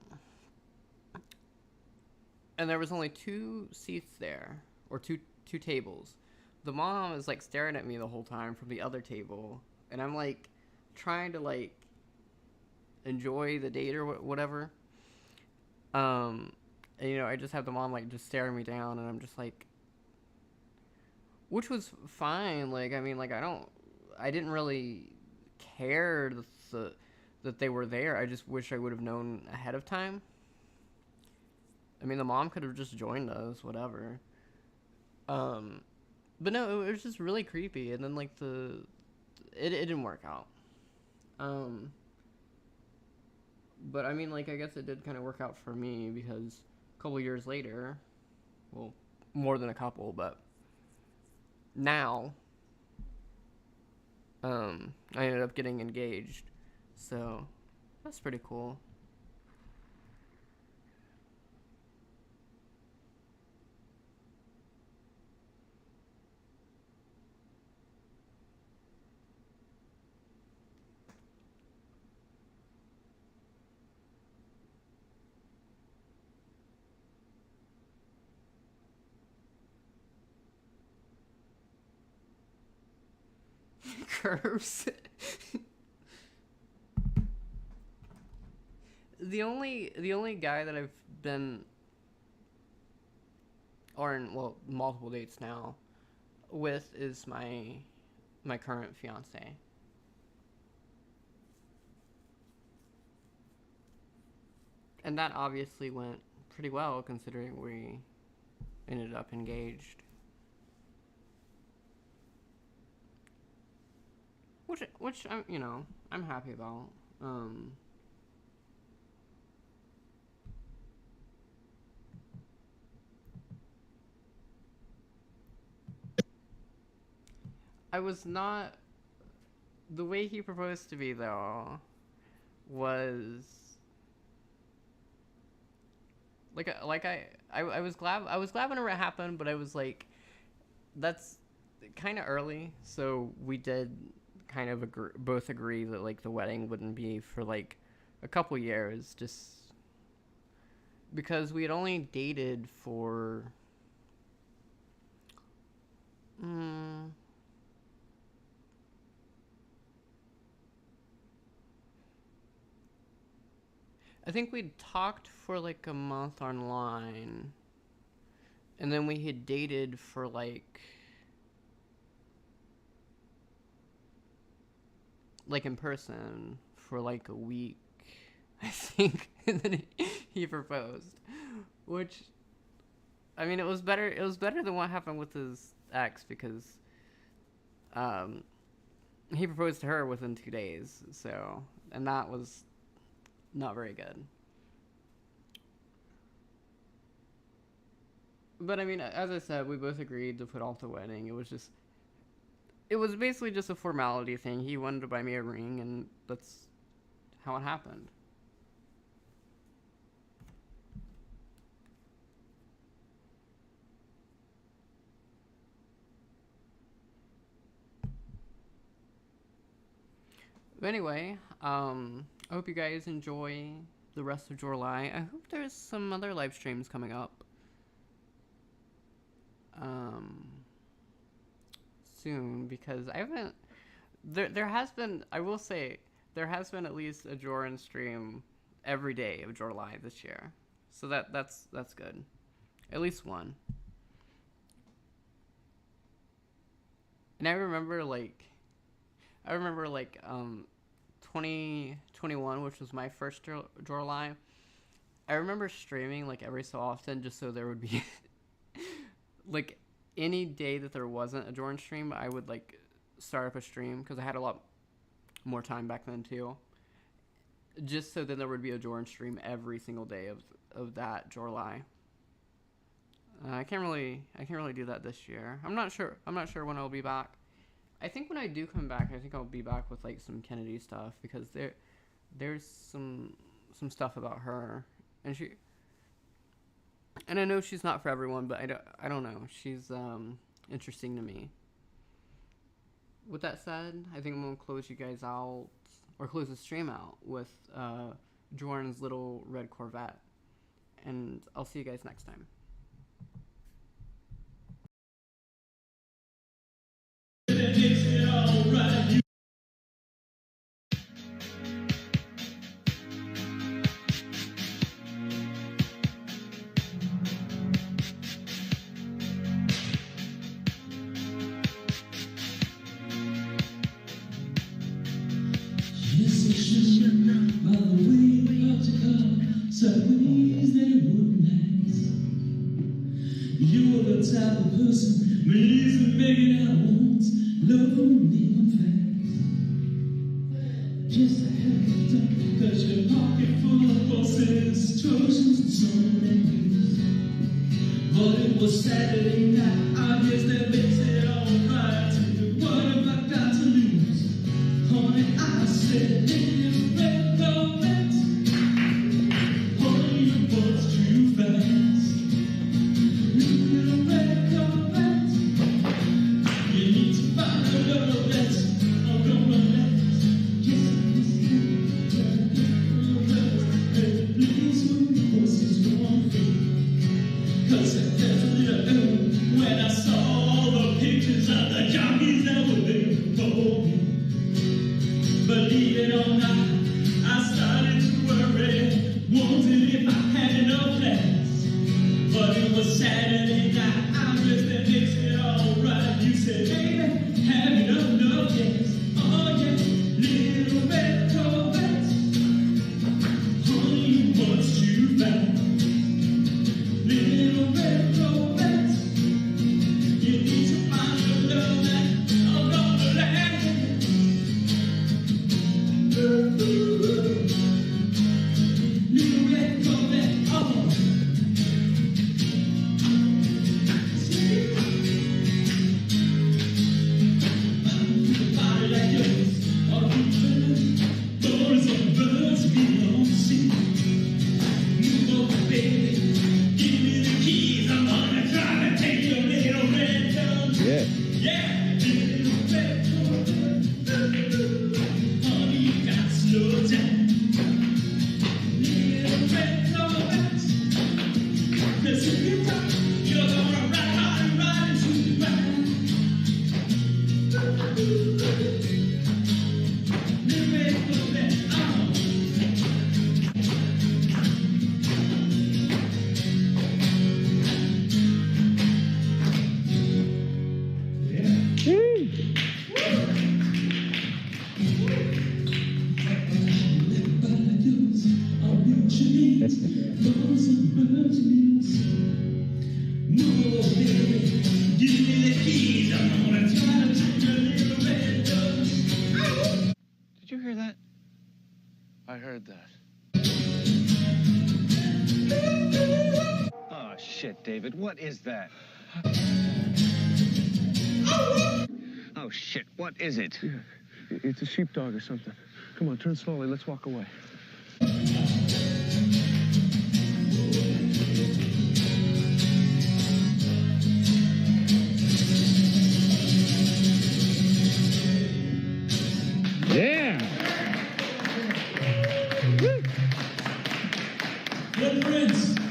there was only 2 seats there, or two tables. The mom is like staring at me the whole time from the other table, and I'm like trying to like enjoy the date or whatever. And, you know, I just have the mom like just staring me down, and I'm just like, which was fine. Like, I mean, like, I didn't really care that they were there. I just wish I would have known ahead of time. I mean, the mom could have just joined us, whatever. But no, it was just really creepy. And then, like, it didn't work out. But, I mean, like, I guess it did kind of work out for me because a couple years later, well, more than a couple, but now, I ended up getting engaged, so that's pretty cool. Curves. The only guy that I've been, or in, well, multiple dates now with is my current fiance. And that obviously went pretty well considering we ended up engaged. Which I'm, you know, I'm happy about. I was not, the way he proposed to me though was I was glad whenever it happened, but I was like, that's kind of early, so we did kind of both agree that like the wedding wouldn't be for like a couple years, just because we had only dated for I think we'd talked for like a month online, and then we had dated for like in person for like a week, I think, and then he proposed, which, I mean, it was better than what happened with his ex, because he proposed to her within 2 days, so, and that was not very good. But I mean, as I said, we both agreed to put off the wedding. It was just, it was basically just a formality thing. He wanted to buy me a ring, and that's how it happened. But anyway, I hope you guys enjoy the rest of July. I hope there's some other live streams coming up. Soon, because I haven't. There has been. I will say there has been at least a Jorrun stream every day of July this year, so that's good. At least one. And I remember like 2021, which was my first July. I remember streaming like every so often, just so there would be like any day that there wasn't a Jorrun stream, I would like start up a stream because I had a lot more time back then too. Just so then there would be a Jorrun stream every single day of that July. I can't really do that this year. I'm not sure when I'll be back. I think when I do come back, I think I'll be back with like some Kennedy stuff, because there's some stuff about her, and I know she's not for everyone, but I don't know. She's interesting to me. With that said, I think I'm gonna close you guys out, or close the stream out with Jorrun's little red Corvette, and I'll see you guys next time. You are the type of person believes in making out once, love me on facts. Just a head up, cause your pocket full of bosses, Trojans and so many news. But it was Saturday night, I guess that makes it alright. What have I got to lose? Honey, I said, it's red velvet. Honey, you was too fast. Believe it or not, I started to worry, wondered if I had enough class. But it was Saturday night, I guess that makes it alright. You said, baby, have enough, yes. Oh yeah, little red Corvette. Honey, you was too fast. Little red Corvette. You need to find your love that I'm gonna last. Little red Corvette, oh. Body like yours, all the birds and birds we don't see. Move over, baby, give me the keys. I'm gonna try to take your little red Corvette. Yeah, little red Corvette. Honey, you got slow down. Little red Corvette. 'Cause if you talk, you're gonna ride hard and ride into the ground. Little red Corvette, oh. Did you hear that? I heard that. Oh, shit, David. What is that? Oh, Oh, shit. What is it? Yeah, it's a sheepdog or something. Come on, turn slowly. Let's walk away. Yeah. Good prince.